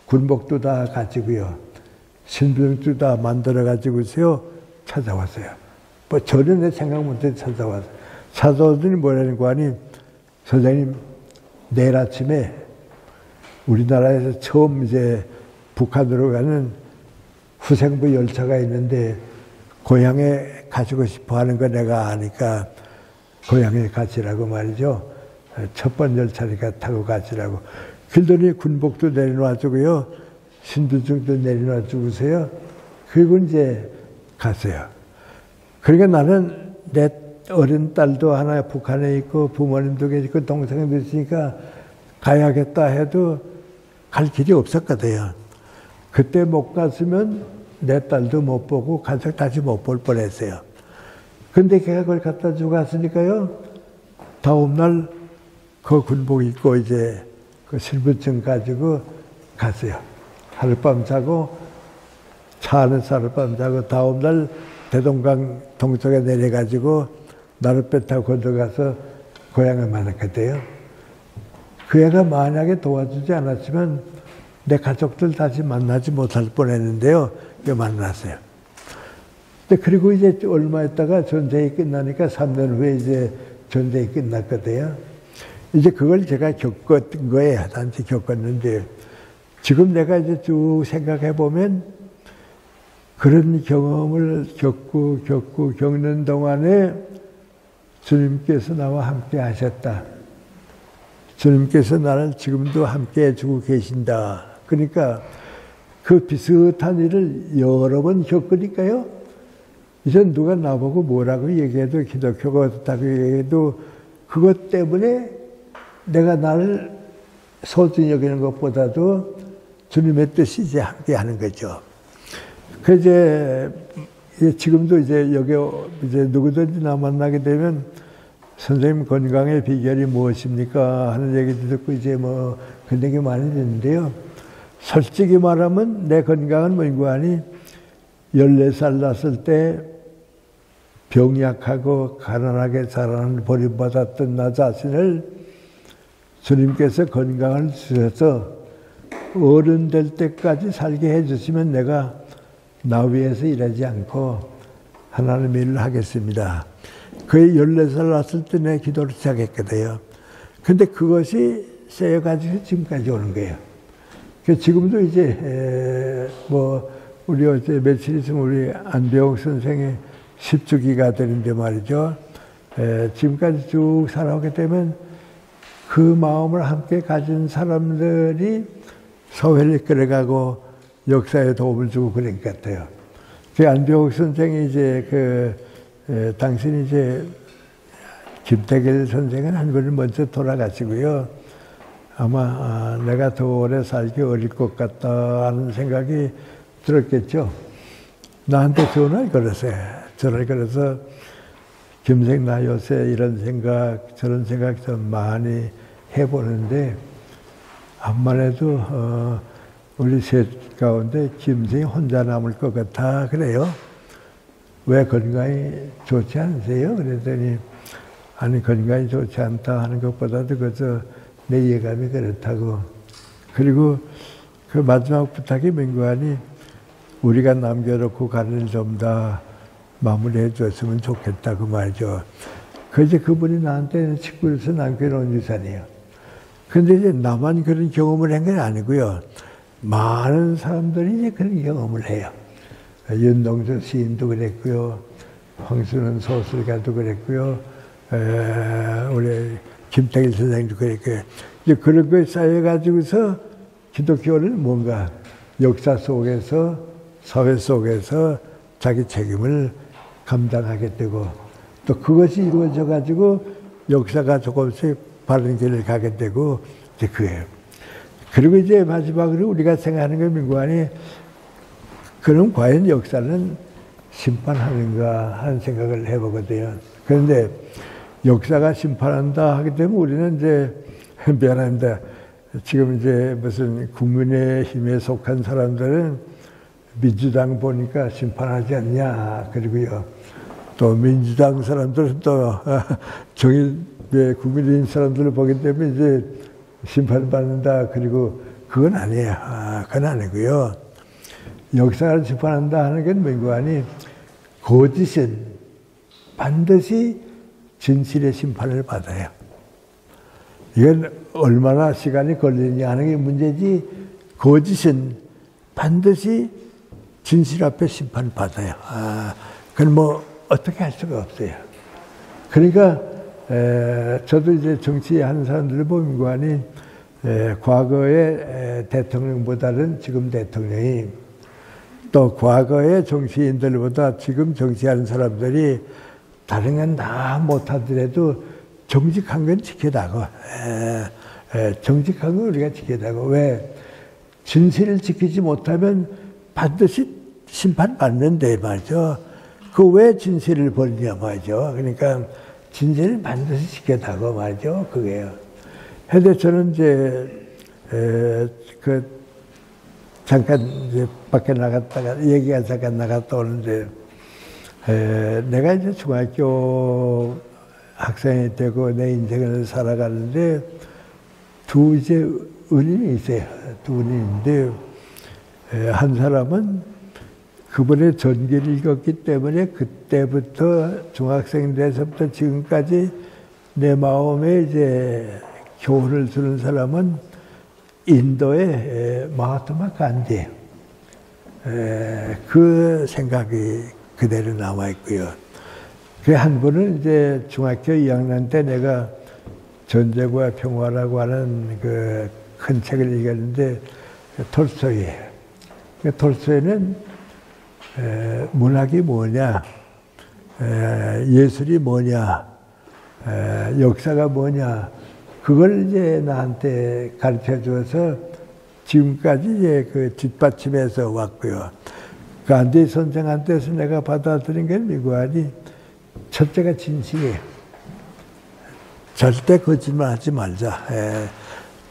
군복도 다 가지고요. 신분증도 다 만들어가지고서요. 찾아왔어요. 뭐 전혀 내 생각 못해 찾아왔어요. 찾아오더니 뭐라는 거 아니, 선생님, 내일 아침에 우리나라에서 처음 이제 북한으로 가는 후생부 열차가 있는데 고향에 가시고 싶어 하는 거 내가 아니까 고향에 가시라고 말이죠. 첫 번 열차니까 타고 가시라고. 그러더니 군복도 내려놔주고요. 신분증도 내려놔주고서요. 그리고 이제 갔어요. 그러니까 나는 내 어린 딸도 하나 북한에 있고 부모님도 계시고 동생도 있으니까 가야겠다 해도 갈 길이 없었거든요. 그때 못 갔으면 내 딸도 못 보고 가서 다시 못 볼 뻔했어요. 근데 걔가 그걸 갖다 주고 갔으니까요. 다음날 그 군복 입고 이제 그 신분증 가지고 갔어요. 하룻밤 자고 차 안에서 하룻밤 자고 다음날 대동강 동쪽에 내려가지고 나룻배 타고 건너가서 고향을 만났거든요. 그 애가 만약에 도와주지 않았으면 내 가족들 다시 만나지 못할 뻔했는데요. 만났어요. 근데 그리고 이제 얼마 있다가 전쟁이 끝나니까 3년 후에 이제 전쟁이 끝났거든요. 이제 그걸 제가 겪었던 거예요. 단지 겪었는데 지금 내가 이제 쭉 생각해 보면 그런 경험을 겪는 동안에 주님께서 나와 함께 하셨다. 주님께서 나를 지금도 함께 해주고 계신다. 그러니까 그 비슷한 일을 여러 번 겪으니까요. 이제 누가 나보고 뭐라고 얘기해도 기독교가 어떻다고 얘기해도 그것 때문에 내가 나를 소중히 여기는 것보다도 주님의 뜻이 이제 함께 하는 거죠. 그 이제 지금도 이제 여기 이제 누구든지 나 만나게 되면 선생님 건강의 비결이 무엇입니까? 하는 얘기도 듣고 이제 뭐 그런 얘기 많이 듣는데요. 솔직히 말하면 내 건강은 뭐인고하니 14살 났을 때 병약하고 가난하게 자라는 버림받았던 나 자신을 주님께서 건강을 주셔서 어른 될 때까지 살게 해주시면 내가 나 위해서 일하지 않고 하나님의 일을 하겠습니다. 거의 14살 났을 때 내 기도를 시작했거든요. 근데 그것이 쌓여가지고 지금까지 오는 거예요. 지금도 이제 뭐 우리 어제 며칠 있으면 우리 안병옥 선생의 10주기가 되는데 말이죠. 지금까지 쭉 살아오게 되면 그 마음을 함께 가진 사람들이 사회를 이끌어가고 역사에 도움을 주고 그런 것 같아요. 그 안병옥 선생이 이제 당신이 이제 김태길 선생은 한 분을 먼저 돌아가시고요. 아마 내가 더 오래 살기 어릴 것 같다 하는 생각이 들었겠죠. 나한테 전화를 걸었어요. 전화를 걸어서 김생 나 요새 이런 생각 저런 생각 좀 많이 해보는데 암만 해도 우리 셋 가운데 김생이 혼자 남을 것 같아 그래요. 왜 건강이 좋지 않으세요? 그랬더니 아니 건강이 좋지 않다 하는 것보다도 그저 내 예감이 그렇다고. 그리고 그 마지막 부탁이 민구하니 우리가 남겨놓고 가는 일 좀 다 마무리해 줬으면 좋겠다고 말이죠. 이제 그분이 나한테 친구로서 남겨놓은 유산이에요. 근데 이제 나만 그런 경험을 한 건 아니고요. 많은 사람들이 이제 그런 경험을 해요. 윤동주 시인도 그랬고요. 황순원 소설가도 그랬고요. 우리 김태길 선생님도 그랬고요. 이제 그런 거에 쌓여가지고서 기독교는 뭔가 역사 속에서 사회 속에서 자기 책임을 감당하게 되고 또 그것이 이루어져 가지고 역사가 조금씩 바른 길을 가게 되고 이제 그예요. 그리고 이제 마지막으로 우리가 생각하는 게 민구하니 그럼 과연 역사는 심판하는가 하는 생각을 해보거든요. 그런데 역사가 심판한다 하게 되면 우리는 이제 미안합니다. 지금 이제 무슨 국민의힘에 속한 사람들은 민주당 보니까 심판하지 않냐. 그리고요. 또 민주당 사람들은 또 국민의힘 사람들을 보기 때문에 이제 심판받는다. 그리고 그건 아니에요. 그건 아니고요. 역사를 심판한다 하는 건 뭔가니 거짓은 반드시 진실의 심판을 받아요. 이건 얼마나 시간이 걸리느냐 하는 게 문제지 거짓은 반드시 진실 앞에 심판을 받아요. 그건 뭐 어떻게 할 수가 없어요. 그러니까 저도 이제 정치하는 사람들을 보면 과거의 대통령보다는 지금 대통령이 또 과거의 정치인들보다 지금 정치하는 사람들이 다른 건 다 못하더라도 정직한 건 지켜나고 정직한 건 우리가 지켜나고 왜 진실을 지키지 못하면 반드시 심판받는데 말이죠. 그 왜 진실을 버리냐 말이죠. 그러니까 진실을 반드시 지켜나고 말이죠. 그게요. 근데 저는 이제 잠깐 이제 밖에 나갔다가 얘기가 잠깐 나갔다 오는데 내가 이제 중학교 학생이 되고 내 인생을 살아가는데 두 이제 은인이 있어요. 두 은인인데 한 사람은 그분의 전기를 읽었기 때문에 그때부터 중학생 때서부터 지금까지 내 마음에 이제 교훈을 주는 사람은 인도의 마하트마 간디. 그 생각이 그대로 남아 있고요. 그 한 분은 이제 중학교 2학년 때 내가 전쟁과 평화라고 하는 그 큰 책을 읽었는데 톨스토이예요. 톨스토이는 문학이 뭐냐? 예술이 뭐냐, 역사가 뭐냐, 그걸 이제 나한테 가르쳐 주어서 지금까지 이제 그 뒷받침해서 왔고요. 간디 선생한테서 내가 받아들인 게 미국안이 첫째가 진실이에요. 절대 거짓말 하지 말자.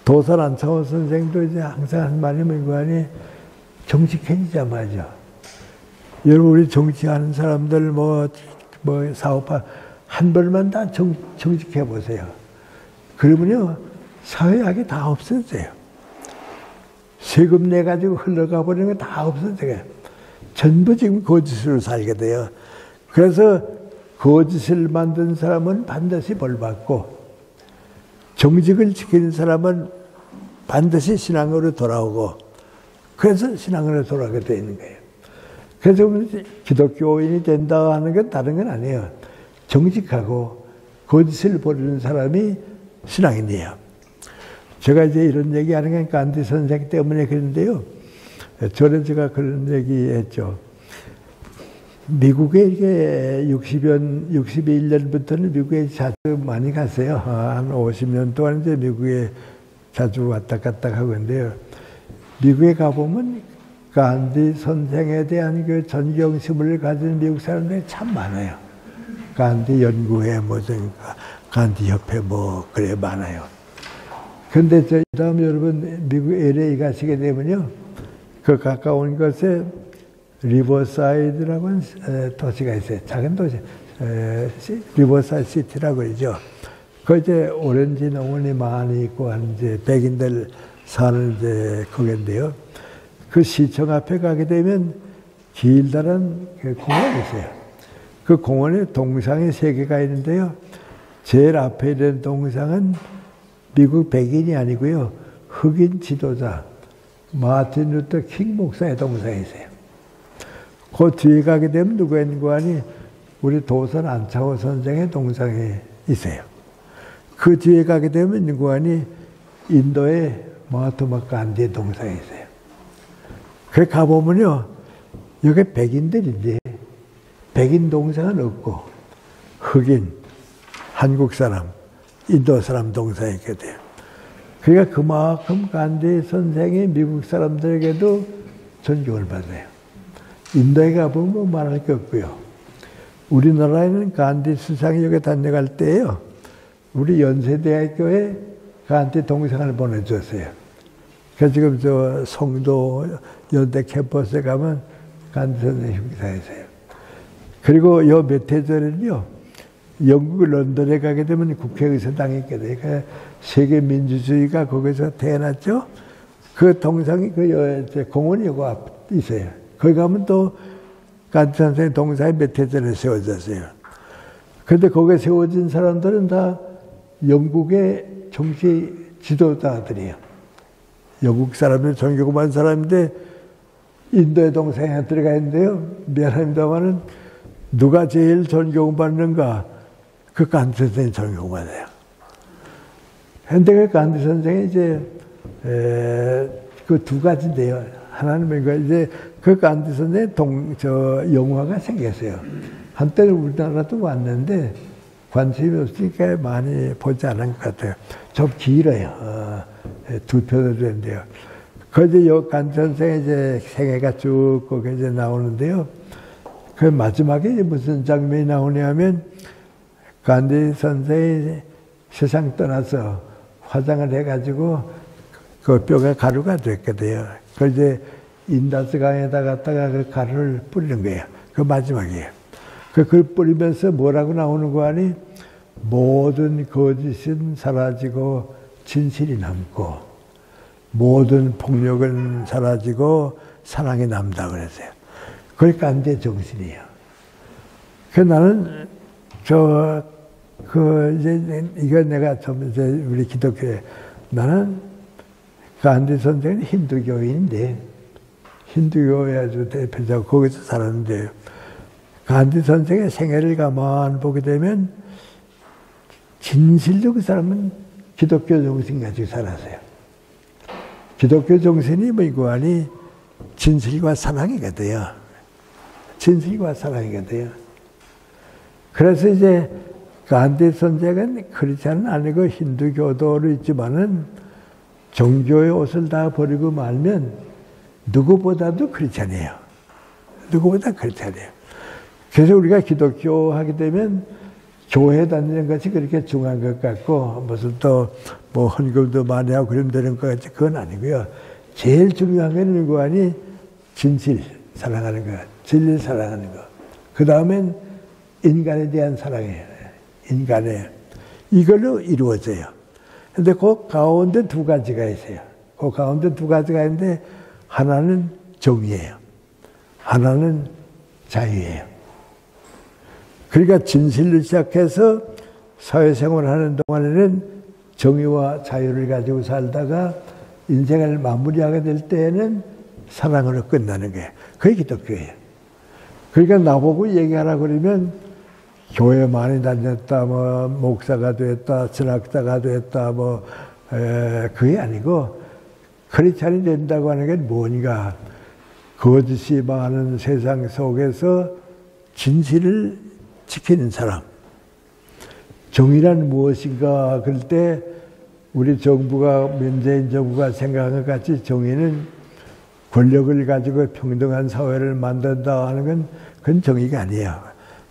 도산 안창호 선생도 이제 항상 한 말이 미국안이 정직해지자 말이죠. 여러분, 우리 정치하는 사람들 뭐 사업하 한 번만 다 정직해 보세요. 그러면요, 사회악이 다 없어져요. 세금 내가지고 흘러가 버리는 거 다 없어져요. 전부 지금 거짓으로 살게 돼요. 그래서 거짓을 만든 사람은 반드시 벌받고, 정직을 지키는 사람은 반드시 신앙으로 돌아오고, 그래서 신앙으로 돌아오게 되는 거예요. 그래서 기독교인이 된다 하는 건 다른 건 아니에요. 정직하고 거짓을 버리는 사람이 신앙인이에요. 제가 이제 이런 얘기 하는 건 간디 선생 때문에 그런데요. 전에 제가 그런 얘기 했죠. 미국에 이게 61년부터는 미국에 자주 많이 갔어요. 한 50년 동안 이제 미국에 자주 왔다 갔다 하고 있는데요. 미국에 가보면 간디 선생에 대한 그 존경심을 가진 미국 사람들이 참 많아요. 간디 연구회, 간디 협회 그래 많아요. 근데 다음 여러분 미국 LA 가시게 되면요. 그 가까운 곳에 리버사이드라고 하는 도시가 있어요. 작은 도시. 리버사이드 시티라고 그러죠. 그 이제 오렌지 농원이 많이 있고 한 이제 백인들 사는 이제 거긴데요. 그 시청 앞에 가게 되면 길다란 그 공원이 있어요. 그 공원에 동상이 3개가 있는데요. 제일 앞에 있는 동상은 미국 백인이 아니고요. 흑인 지도자 마틴 루터 킹 목사의 동상이 있어요. 그 뒤에 가게 되면 누가 있는 거 아니? 우리 도산 안창호 선생의 동상이 있어요. 그 뒤에 가게 되면 있는 거 아니? 인도의 마하트마 간디의 동상이 있어요. 그 가보면요. 여기 백인들인데 백인 동상은 없고 흑인, 한국 사람, 인도 사람 동상이 있게 돼요. 그러니까 그만큼 간디 선생이 미국 사람들에게도 존경을 받아요. 인도에 가보면 뭐 말할 게 없고요. 우리나라에는 간디 수상이 여기 다녀갈 때에요. 우리 연세대학교에 간디 동상을 보내줬어요. 그래서 지금 저 송도 연대 캠퍼스에 가면 간디 선생 흉기사 있어요. 그리고 요 몇 해 전에는요, 영국 런던에 가게 되면 국회의사당이 있게 돼요. 그러니까 세계 민주주의가 거기서 태어났죠. 그 동상이 그 공원이 요거 앞 있어요. 거기 가면 또 간디 선생 동상이 몇 해 전에 세워졌어요. 그런데 거기에 세워진 사람들은 다 영국의 정치 지도자들이에요. 영국 사람들 존경받은 사람인데 인도의 동상에 들어가 있는데요. 미안합니다만은 누가 제일 존경받는가? 그 간디 선생이 존경받아요. 그런데 그 간디 선생이 이제 그 두 가지인데요. 하나는 이제 그 간디 선생의 영화가 생겼어요. 한때는 우리나라도 왔는데 관심이 없으니까 많이 보지 않은 것 같아요. 좀 길어요. 2편으로 되는데요. 그 이제 요 간디 선생의 이제 생애가 쭉 거기 이제 나오는데요. 그 마지막에 무슨 장면이 나오냐면 간디 선생이 세상 떠나서 화장을 해가지고 그 뼈가 가루가 됐거든요. 그 이제 인다스 강에다 갖다가 그 가루를 뿌리는 거예요. 그 마지막이에요. 그걸 뿌리면서 뭐라고 나오는 거 아니? 모든 거짓은 사라지고 진실이 남고 모든 폭력은 사라지고 사랑이 남다 그랬어요. 그게 간디의 정신이에요. 그 나는 이건 내가 좀 이제 우리 기독교에 나는 간디 선생은 힌두교인인데 힌두교의 아주 대표자고 거기서 살았는데 간디 선생의 생애를 가만 보게 되면 진실로 그 사람은 기독교 정신 가지고 살았어요. 기독교 정신이 뭐이고 하니 진실과 사랑이거든요. 진실과 사랑이거든요. 그래서 이제 간디 선생은 크리스찬은 아니고 힌두교도로 있지만은 종교의 옷을 다 버리고 말면 누구보다도 크리스찬이에요. 누구보다 크리스찬이에요. 그래서 우리가 기독교 하게 되면 교회 다니는 것이 그렇게 중요한 것 같고 무슨 또 뭐 헌금도 많이 하고 그러면 되는 것 같지 그건 아니고요. 제일 중요한 건 누구하니 진실 사랑하는 것, 진리를 사랑하는 것. 그 다음엔 인간에 대한 사랑이에요. 인간에 이걸로 이루어져요. 근데 그 가운데 두 가지가 있어요. 그 가운데 두 가지가 있는데 하나는 정의예요. 하나는 자유예요. 그러니까 진실을 시작해서 사회생활을 하는 동안에는 정의와 자유를 가지고 살다가 인생을 마무리하게 될 때에는 사랑으로 끝나는 거예요. 그게 기독교예요. 그러니까 나보고 얘기하라 그러면 교회 많이 다녔다, 뭐 목사가 됐다, 신학자가 됐다, 그게 아니고 크리스찬이 된다고 하는 게 뭔가 거짓이 많은 세상 속에서 진실을 지키는 사람. 정의란 무엇인가 그럴 때 우리 정부가 문재인 정부가 생각한 것 같이 정의는 권력을 가지고 평등한 사회를 만든다 하는 건 그건 정의가 아니에요.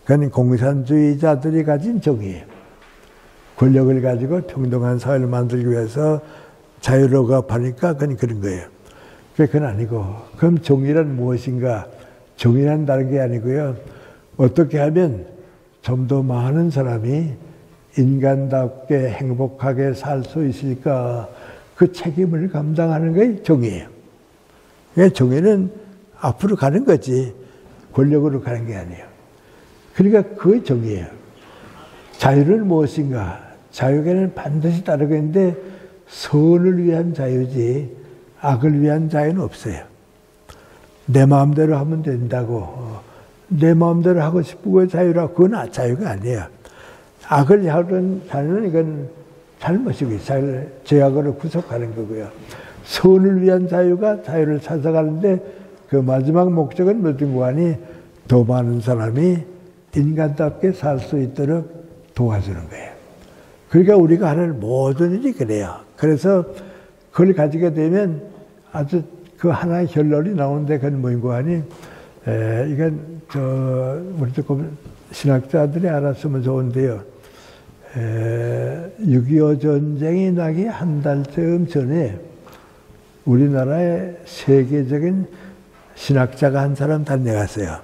그건 공산주의자들이 가진 정의예요. 권력을 가지고 평등한 사회를 만들기 위해서 자유로 가파니까 그건 그런 거예요. 그건 아니고 그럼 정의란 무엇인가? 정의란 다른 게 아니고요. 어떻게 하면 좀 더 많은 사람이 인간답게 행복하게 살 수 있을까? 그 책임을 감당하는 게 정의예요. 정의는 앞으로 가는 거지 권력으로 가는 게 아니에요. 그러니까 그게 정의예요. 자유는 무엇인가? 자유에는 반드시 따르고 있는데 선을 위한 자유지 악을 위한 자유는 없어요. 내 마음대로 하면 된다고 내 마음대로 하고 싶고 자유라 그건 자유가 아니에요. 악을 하는 자유는 이건 잘못이고 죄악으로 구속하는 거고요. 선을 위한 자유가 자유를 찾아가는데 그 마지막 목적은 무슨 거아니 더 많은 사람이 인간답게 살 수 있도록 도와주는 거예요. 그러니까 우리가 하는 모든 일이 그래요. 그래서 그걸 가지게 되면 아주 그 하나의 결론이 나오는데 그건 뭐인 거 아니? 이건 우리 조금 신학자들이 알았으면 좋은데요. 6.25 전쟁이 나기 한 달쯤 전에 우리나라에 세계적인 신학자가 한 사람 다녀갔어요.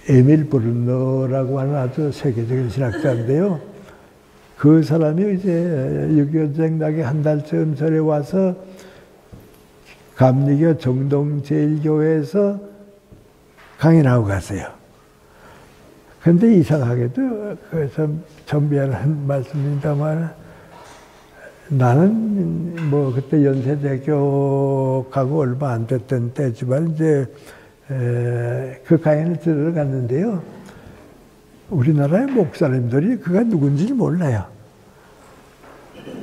에밀 브룬너라고 하는 아주 세계적인 신학자인데요. 그 사람이 이제 6.25 전쟁 나기 한 달쯤 전에 와서 감리교 정동제일교회에서 강연하고 갔어요. 근데 이상하게도 그래서 전비하는 말씀입니다만 나는 뭐 그때 연세대교 가고 얼마 안 됐던 때지만 이제 그 강연을 들으러 갔는데요. 우리나라의 목사님들이 그가 누군지 몰라요.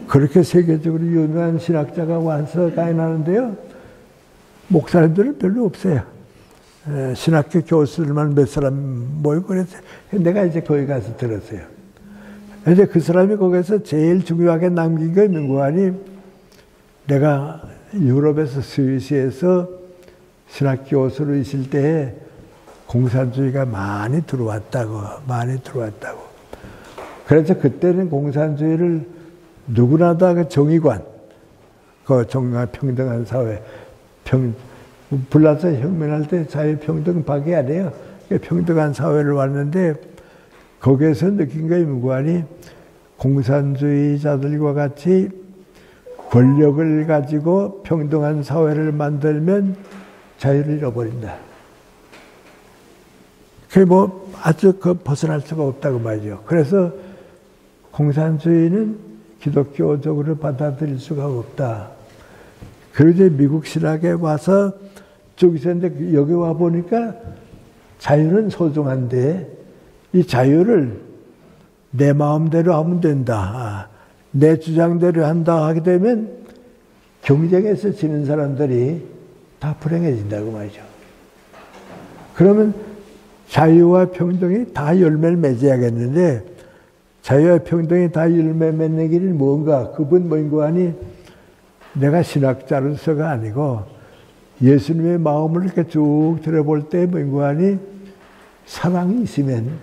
그렇게 세계적으로 유명한 신학자가 와서 강연하는데요. 목사님들은 별로 없어요. 신학교 교수들만 몇 사람 모이고 그랬어요. 내가 이제 거기 가서 들었어요. 이제 그 사람이 거기서 제일 중요하게 남긴 게 누구 아니? 내가 유럽에서 스위스에서 신학 교수로 있을 때 공산주의가 많이 들어왔다고. 그래서 그때는 공산주의를 누구나 다 그 정의관, 그 평등한 사회, 불나서 혁명할 때 자유평등 박이 아니에요. 평등한 사회를 왔는데 거기에서 느낀 게 무관히 공산주의자들과 같이 권력을 가지고 평등한 사회를 만들면 자유를 잃어버린다. 그게 뭐 아주 벗어날 수가 없다고 말이죠. 그래서 공산주의는 기독교적으로 받아들일 수가 없다. 그래서 미국 신학에 와서 쭉 있었는데 여기 와 보니까 자유는 소중한데 이 자유를 내 마음대로 하면 된다. 내 주장대로 한다 하게 되면 경쟁에서 지는 사람들이 다 불행해진다고 말이죠. 그러면 자유와 평등이 다 열매를 맺어야겠는데 자유와 평등이 다 열매 맺는 길이 뭔가? 그분 뭔가 하니 내가 신학자로서가 아니고 예수님의 마음을 이렇게 쭉 들어볼 때 뭔가 하니 사랑이 있으면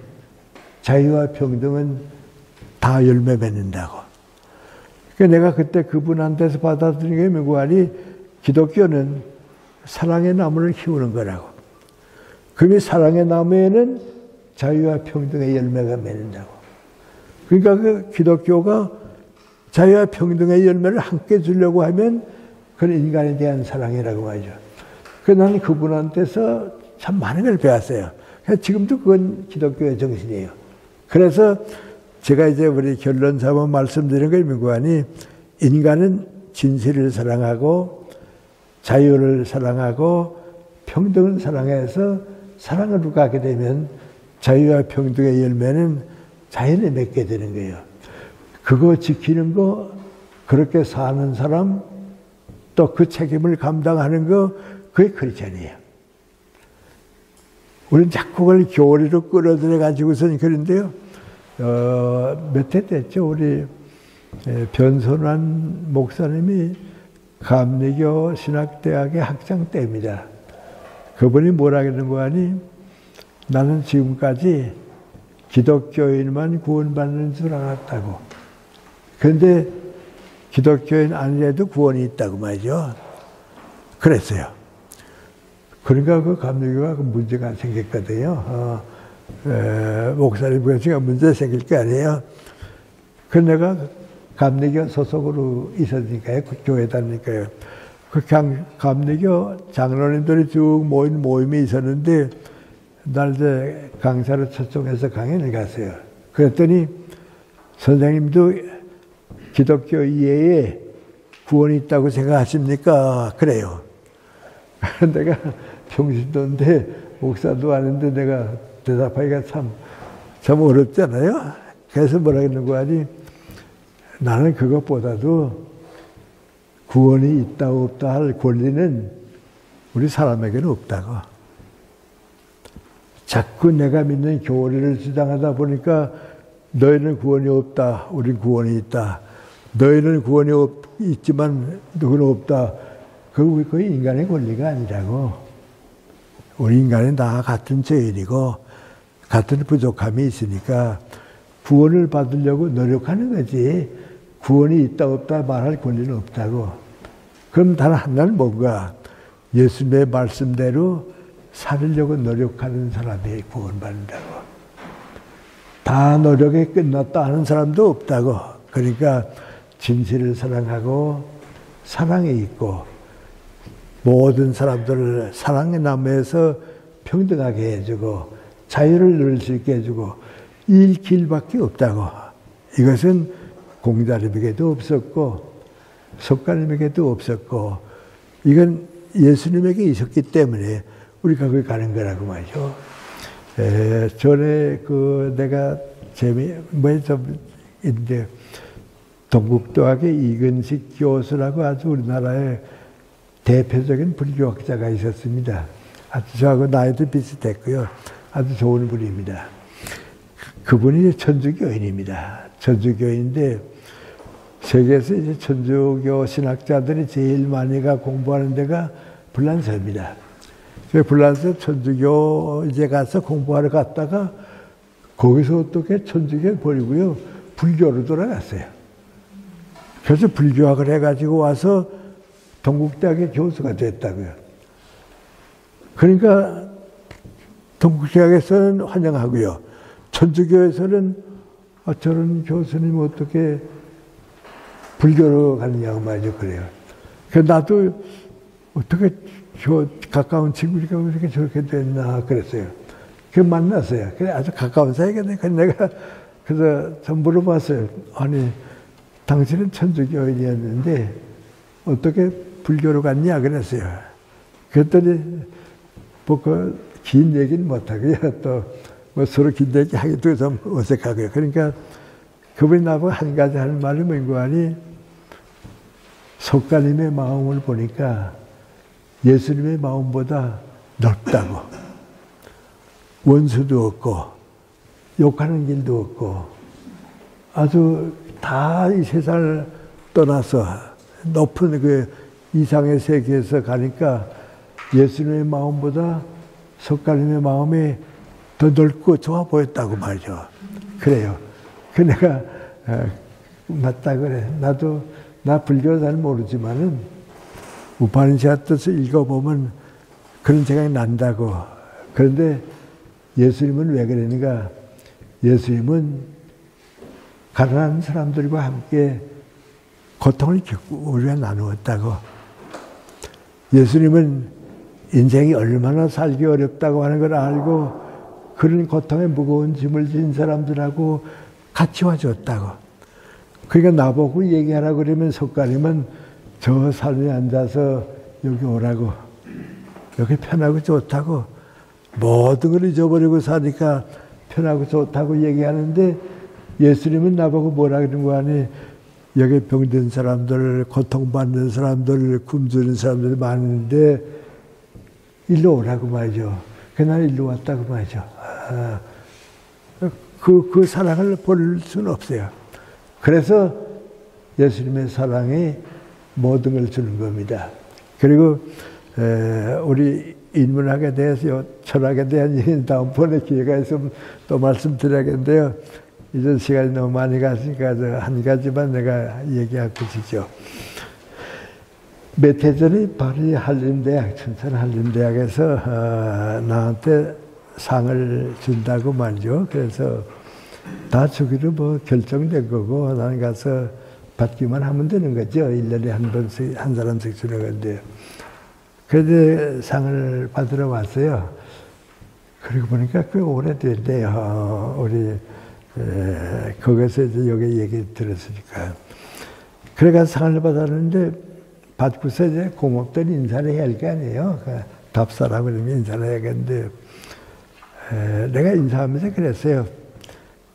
자유와 평등은 다 열매 맺는다고. 그러니까 내가 그때 그분한테서 받아들인 게 뭔가 하니 기독교는 사랑의 나무를 키우는 거라고. 그러면 사랑의 나무에는 자유와 평등의 열매가 맺는다고. 그러니까 그 기독교가 자유와 평등의 열매를 함께 주려고 하면 그건 인간에 대한 사랑이라고 하죠. 그래서 나는 그분한테서 참 많은 걸 배웠어요. 지금도 그건 기독교의 정신이에요. 그래서 제가 이제 우리 결론 잡아 말씀드린 걸 민구하니 인간은 진실을 사랑하고 자유를 사랑하고 평등을 사랑해서 사랑을 가게 되면 자유와 평등의 열매는 자연에 맺게 되는 거예요. 그거 지키는 거, 그렇게 사는 사람, 또 그 책임을 감당하는 거, 그게 크리스찬이에요. 우리는 자꾸 그걸 교리로 끌어들여 가지고서는 그런데요. 몇 해 됐죠. 우리 변선환 목사님이 감리교 신학대학의 학장 때입니다. 그분이 뭐라 그러는 거 아니? 나는 지금까지 기독교인만 구원받는 줄 알았다고. 그런데 기독교인 아니라도 구원이 있다고 말이죠. 그랬어요. 그러니까 그 감리교가 그 문제가 생겼거든요. 목사님 그래서 문제 생길 게 아니에요. 그 내가 감리교 소속으로 있었으니까요. 그 교회 다니니까요. 그 감리교 장로님들이 쭉 모인 모임이 있었는데 날 이제 강사로 초청해서 강연을 갔어요. 그랬더니 선생님도 기독교 이외에 구원이 있다고 생각하십니까? 그래요. 내가 평신도인데 목사도 아닌데 내가 대답하기가 참 어렵잖아요. 그래서 뭐라 그러는 거 아니? 나는 그것보다도 구원이 있다 없다 할 권리는 우리 사람에게는 없다고. 자꾸 내가 믿는 교리를 주장하다 보니까 너희는 구원이 없다. 우린 구원이 있다. 너희는 구원이 있지만 누구는 없다. 그거 인간의 권리가 아니라고. 우리 인간은 다 같은 죄인이고 같은 부족함이 있으니까 구원을 받으려고 노력하는 거지. 구원이 있다 없다 말할 권리는 없다고. 그럼 단 하나는 뭔가 예수님의 말씀대로 살으려고 노력하는 사람이 구원받는다고. 다 노력이 끝났다 하는 사람도 없다고. 그러니까 진실을 사랑하고 사랑에 있고 모든 사람들을 사랑의 나무에서 평등하게 해주고 자유를 누릴 수 있게 해주고 이 길밖에 없다고. 이것은 공자님에게도 없었고 석가님에게도 없었고 이건 예수님에게 있었기 때문에 우리가 거기 가는 거라고 말이죠. 전에 내가 이제 동국대학의 이근식 교수라고 아주 우리나라의 대표적인 불교학자가 있었습니다. 아주 저하고 나이도 비슷했고요. 아주 좋은 분입니다. 그분이 천주교인입니다. 천주교인인데 세계에서 이제 천주교 신학자들이 제일 많이 공부하는 데가 불란서입니다. 불란서 천주교 이제 가서 공부하러 갔다가 거기서 어떻게 천주교를 버리고요. 불교로 돌아갔어요. 그래서 불교학을 해가지고 와서 동국대학의 교수가 됐다고요. 그러니까 동국대학에서는 환영하고요. 천주교에서는 저런 교수님 어떻게 불교로 가느냐고 말이죠. 그래요. 그래서 나도 어떻게 가까운 친구니까 어떻게 저렇게 됐나 그랬어요. 그래서 만났어요. 그래 아주 가까운 사이거든요. 그래서 좀 물어봤어요. 아니 당신은 천주교인이었는데 어떻게 불교로 갔냐 그랬어요. 그랬더니 긴 얘기는 못하고요. 또 서로 긴 얘기 하기도 좀 어색하고요. 그러니까 그분이 나보고 한 가지 하는 말이 뭔가 하니 석가님의 마음을 보니까 예수님의 마음보다 넓다고. 원수도 없고 욕하는 길도 없고 아주 다 이 세상을 떠나서 높은 그 이상의 세계에서 가니까 예수님의 마음보다 석가님의 마음이 더 넓고 좋아 보였다고 말이죠. 그래요. 그 내가 맞다 그래. 나 불교를 잘 모르지만은 우파니샤드에서 읽어보면 그런 생각이 난다고. 그런데 예수님은 왜 그러는가? 예수님은 가난한 사람들과 함께 고통을 겪고 우리가 나누었다고. 예수님은 인생이 얼마나 살기 어렵다고 하는 걸 알고 그런 고통에 무거운 짐을 진 사람들하고 같이 와줬다고. 그러니까 나보고 얘기하라고 그러면 석가님은 저 산에 앉아서 여기 오라고. 여기 편하고 좋다고. 모든 걸 잊어버리고 사니까 편하고 좋다고 얘기하는데 예수님은 나보고 뭐라 그러는 거 아니? 여기 병든 사람들, 고통받는 사람들, 굶주린 사람들이 많은데 일로 오라고 말이죠. 그날 일로 왔다고 말이죠. 그 사랑을 버릴 수는 없어요. 그래서 예수님의 사랑이 모든 걸 주는 겁니다. 그리고 우리 인문학에 대해서 철학에 대한 얘기는 다음번에 기회가 있으면 또 말씀드려야겠는데요. 이제 시간이 너무 많이 갔으니까 한 가지만 내가 얘기하고 싶죠. 몇 해 전에 파리 한림대학, 춘천 한림대학에서 나한테 상을 준다고 말이죠. 그래서 다 주기로 뭐 결정된 거고 나는 가서 받기만 하면 되는 거죠. 1년에 한 번씩, 한 사람씩 주는 건데. 그런데 상을 받으러 왔어요. 그리고 보니까 꽤 오래됐네요. 우리 거기서 이제 여기 얘기 들었으니까. 그래가지고 상을 받았는데 받고서 이제 고맙던 인사를 해야 할 게 아니에요. 답사라고 그러면 인사를 해야겠는데 내가 인사하면서 그랬어요.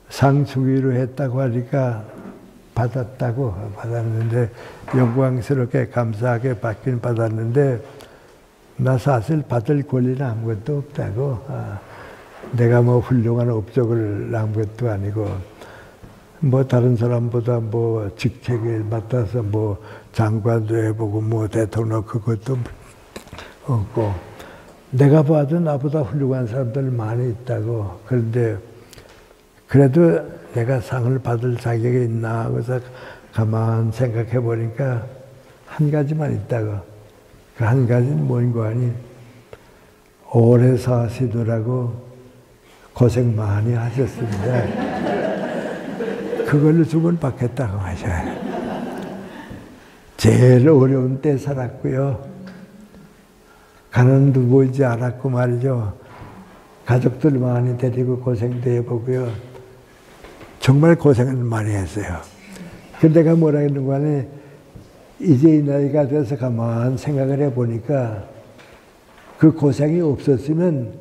상 주기로 했다고 하니까 받았는데 영광스럽게 감사하게 받긴 받았는데 나 사실 받을 권리는 아무것도 없다고. 내가 뭐 훌륭한 업적을 한 것도 아니고 뭐 다른 사람보다 뭐 직책을 맡아서 뭐 장관도 해보고 뭐 대통령 그것도 없고 내가 봐도 나보다 훌륭한 사람들 많이 있다고. 그런데 그래도 내가 상을 받을 자격이 있나 하고서 가만 생각해 보니까 한 가지만 있다고. 그 한 가지는 뭔 거 아니? 오래 사시더라고 고생 많이 하셨습니다. 그걸로 주문 받겠다고 하셔요. 제일 어려운 때 살았고요. 가난도 보이지 않았고 말이죠. 가족들 많이 데리고 고생도 해보고요. 정말 고생을 많이 했어요. 근데 내가 뭐라 했는 거 아니? 이제 이 나이가 돼서 가만 생각을 해보니까 그 고생이 없었으면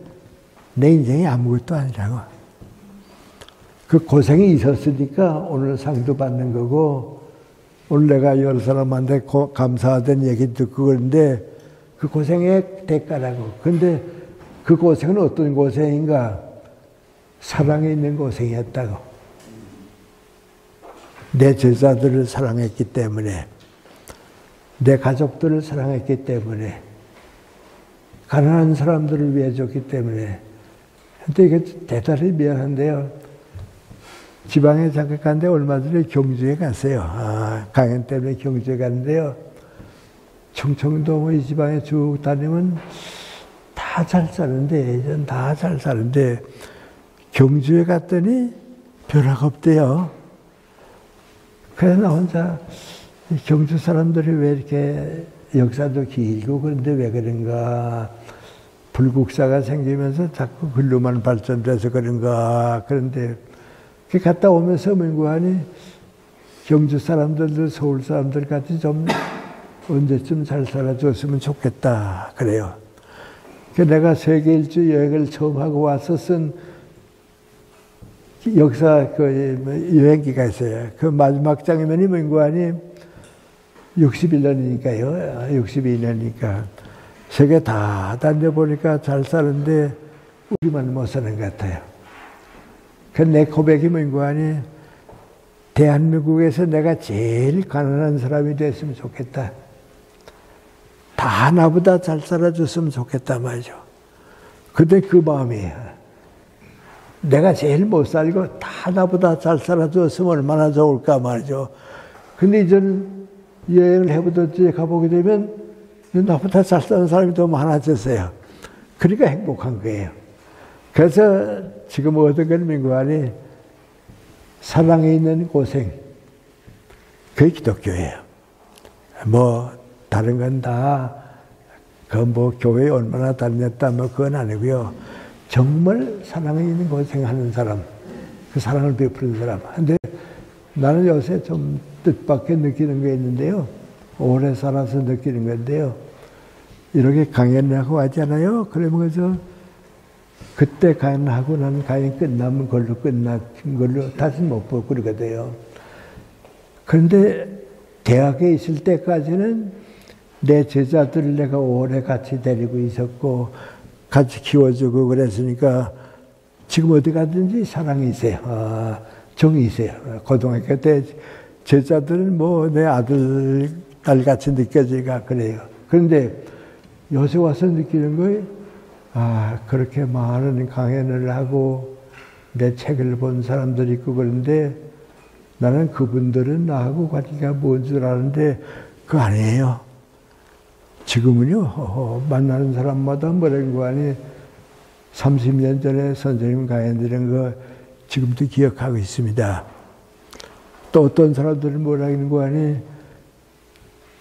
내 인생이 아무것도 아니라고. 그 고생이 있었으니까 오늘 상도 받는 거고 오늘 내가 여러 사람한테 감사하다는 얘기 듣고 그런데 그 고생의 대가라고. 근데 그 고생은 어떤 고생인가? 사랑에 있는 고생이었다고. 내 제자들을 사랑했기 때문에 내 가족들을 사랑했기 때문에 가난한 사람들을 위해 줬기 때문에. 근데 이게 대단히 미안한데요. 지방에 잠깐 갔는데 얼마 전에 경주에 갔어요. 강연 때문에 경주에 갔는데요. 충청도 뭐 이 지방에 쭉 다니면 다 잘 사는데 예전 다 잘 사는데 경주에 갔더니 변화가 없대요. 그래서 나 혼자 경주 사람들이 왜 이렇게 역사도 길고 그런데 왜 그런가. 불국사가 생기면서 자꾸 글로만 발전돼서 그런가. 그런데 갔다 오면서 민구하니 경주 사람들도 서울 사람들 같이 좀 언제쯤 잘 살아줬으면 좋겠다. 그래요. 내가 세계 일주 여행을 처음 하고 와서 쓴 역사 여행기가 있어요. 그 마지막 장면이 민구하니 61년이니까요. 62년이니까. 세계 다 다녀보니까 잘 사는데 우리만 못 사는 것 같아요. 그 내 고백이 뭔가 하니 대한민국에서 내가 제일 가난한 사람이 됐으면 좋겠다. 다 나보다 잘 살아줬으면 좋겠다 말이죠. 근데 그 마음이에요. 내가 제일 못 살고 다 나보다 잘 살아줬으면 얼마나 좋을까 말이죠. 근데 이제는 여행을 해보든지 가보게 되면 나보다 잘 사는 사람이 더 많아졌어요. 그러니까 행복한 거예요. 그래서 지금 어떤 걸 민구하니 사랑에 있는 고생, 그게 기독교예요. 뭐 다른 건 다 그 뭐 교회에 얼마나 다녔다 뭐 그건 아니고요. 정말 사랑에 있는 고생하는 사람, 그 사랑을 베푸는 사람. 근데 나는 요새 좀 뜻밖의 느끼는 게 있는데요. 오래 살아서 느끼는 건데요. 이렇게 강연을 하고 하잖아요. 그러면 그때 강연하고 나는 강연 끝나면 그걸로 끝난 걸로 다시 못 보고 그러거든요. 그런데 대학에 있을 때까지는 내 제자들을 내가 오래 같이 데리고 있었고 같이 키워주고 그랬으니까 지금 어디 가든지 사랑이 있어요. 정이 있어요. 고등학교 때 제자들은 뭐 내 아들, 딸같이 느껴지니까 그래요. 그런데 요새 와서 느끼는 거예요. 그렇게 많은 강연을 하고 내 책을 본 사람들이 있고 그런데 나는 그분들은 나하고 관계가 뭔 줄 아는데 그거 아니에요. 지금은요, 만나는 사람마다 뭐라는 거 아니 30년 전에 선생님 강연 드린 거 지금도 기억하고 있습니다. 또 어떤 사람들은 뭐라는 거 아니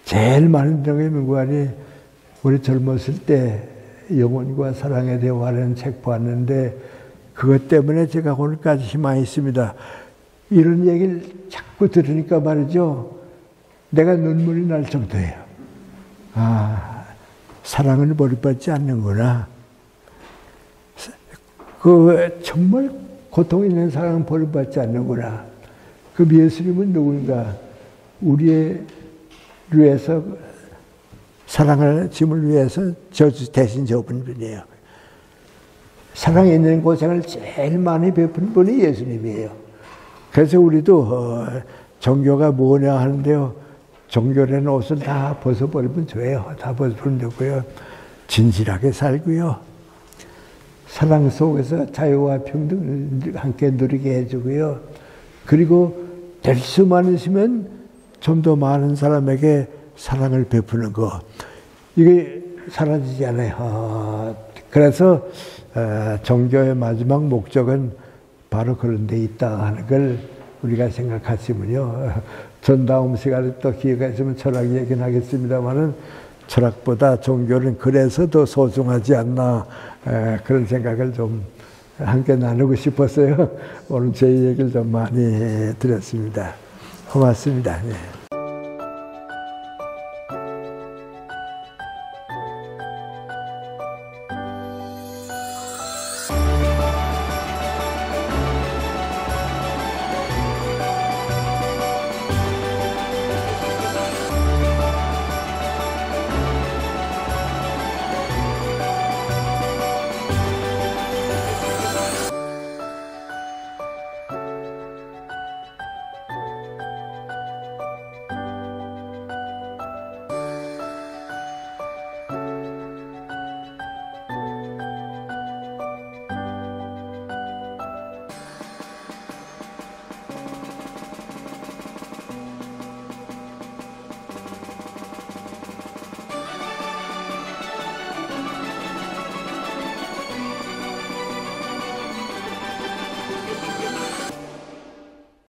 제일 많은 경우에 거 아니 우리 젊었을 때 영혼과 사랑에 대화하는 책 봤는데 그것 때문에 제가 오늘까지 희망이 있습니다. 이런 얘기를 자꾸 들으니까 말이죠. 내가 눈물이 날 정도예요. 사랑을 버림받지 않는구나. 정말 고통 있는 사랑은 버림받지 않는구나. 그 예수님은 누군가 우리를 위해서 사랑을 짐을 위해서 대신 져본 분이에요. 사랑에 있는 고생을 제일 많이 베푼 분이 예수님이에요. 그래서 우리도 종교가 뭐냐 하는데요. 종교라는 옷을 다 벗어버리면 좋아요. 다 벗어버리면 좋고요. 진실하게 살고요. 사랑 속에서 자유와 평등을 함께 누리게 해주고요. 그리고 될 수만 있으면 좀 더 많은 사람에게 사랑을 베푸는 거. 이게 사라지지 않아요. 그래서 종교의 마지막 목적은 바로 그런 데 있다 하는 걸 우리가 생각하시면요. 전 다음 시간에 또 기회가 있으면 철학 얘기는 하겠습니다만은 철학보다 종교는 그래서 더 소중하지 않나 그런 생각을 좀 함께 나누고 싶었어요. 오늘 제 얘기를 좀 많이 드렸습니다. 고맙습니다. 네.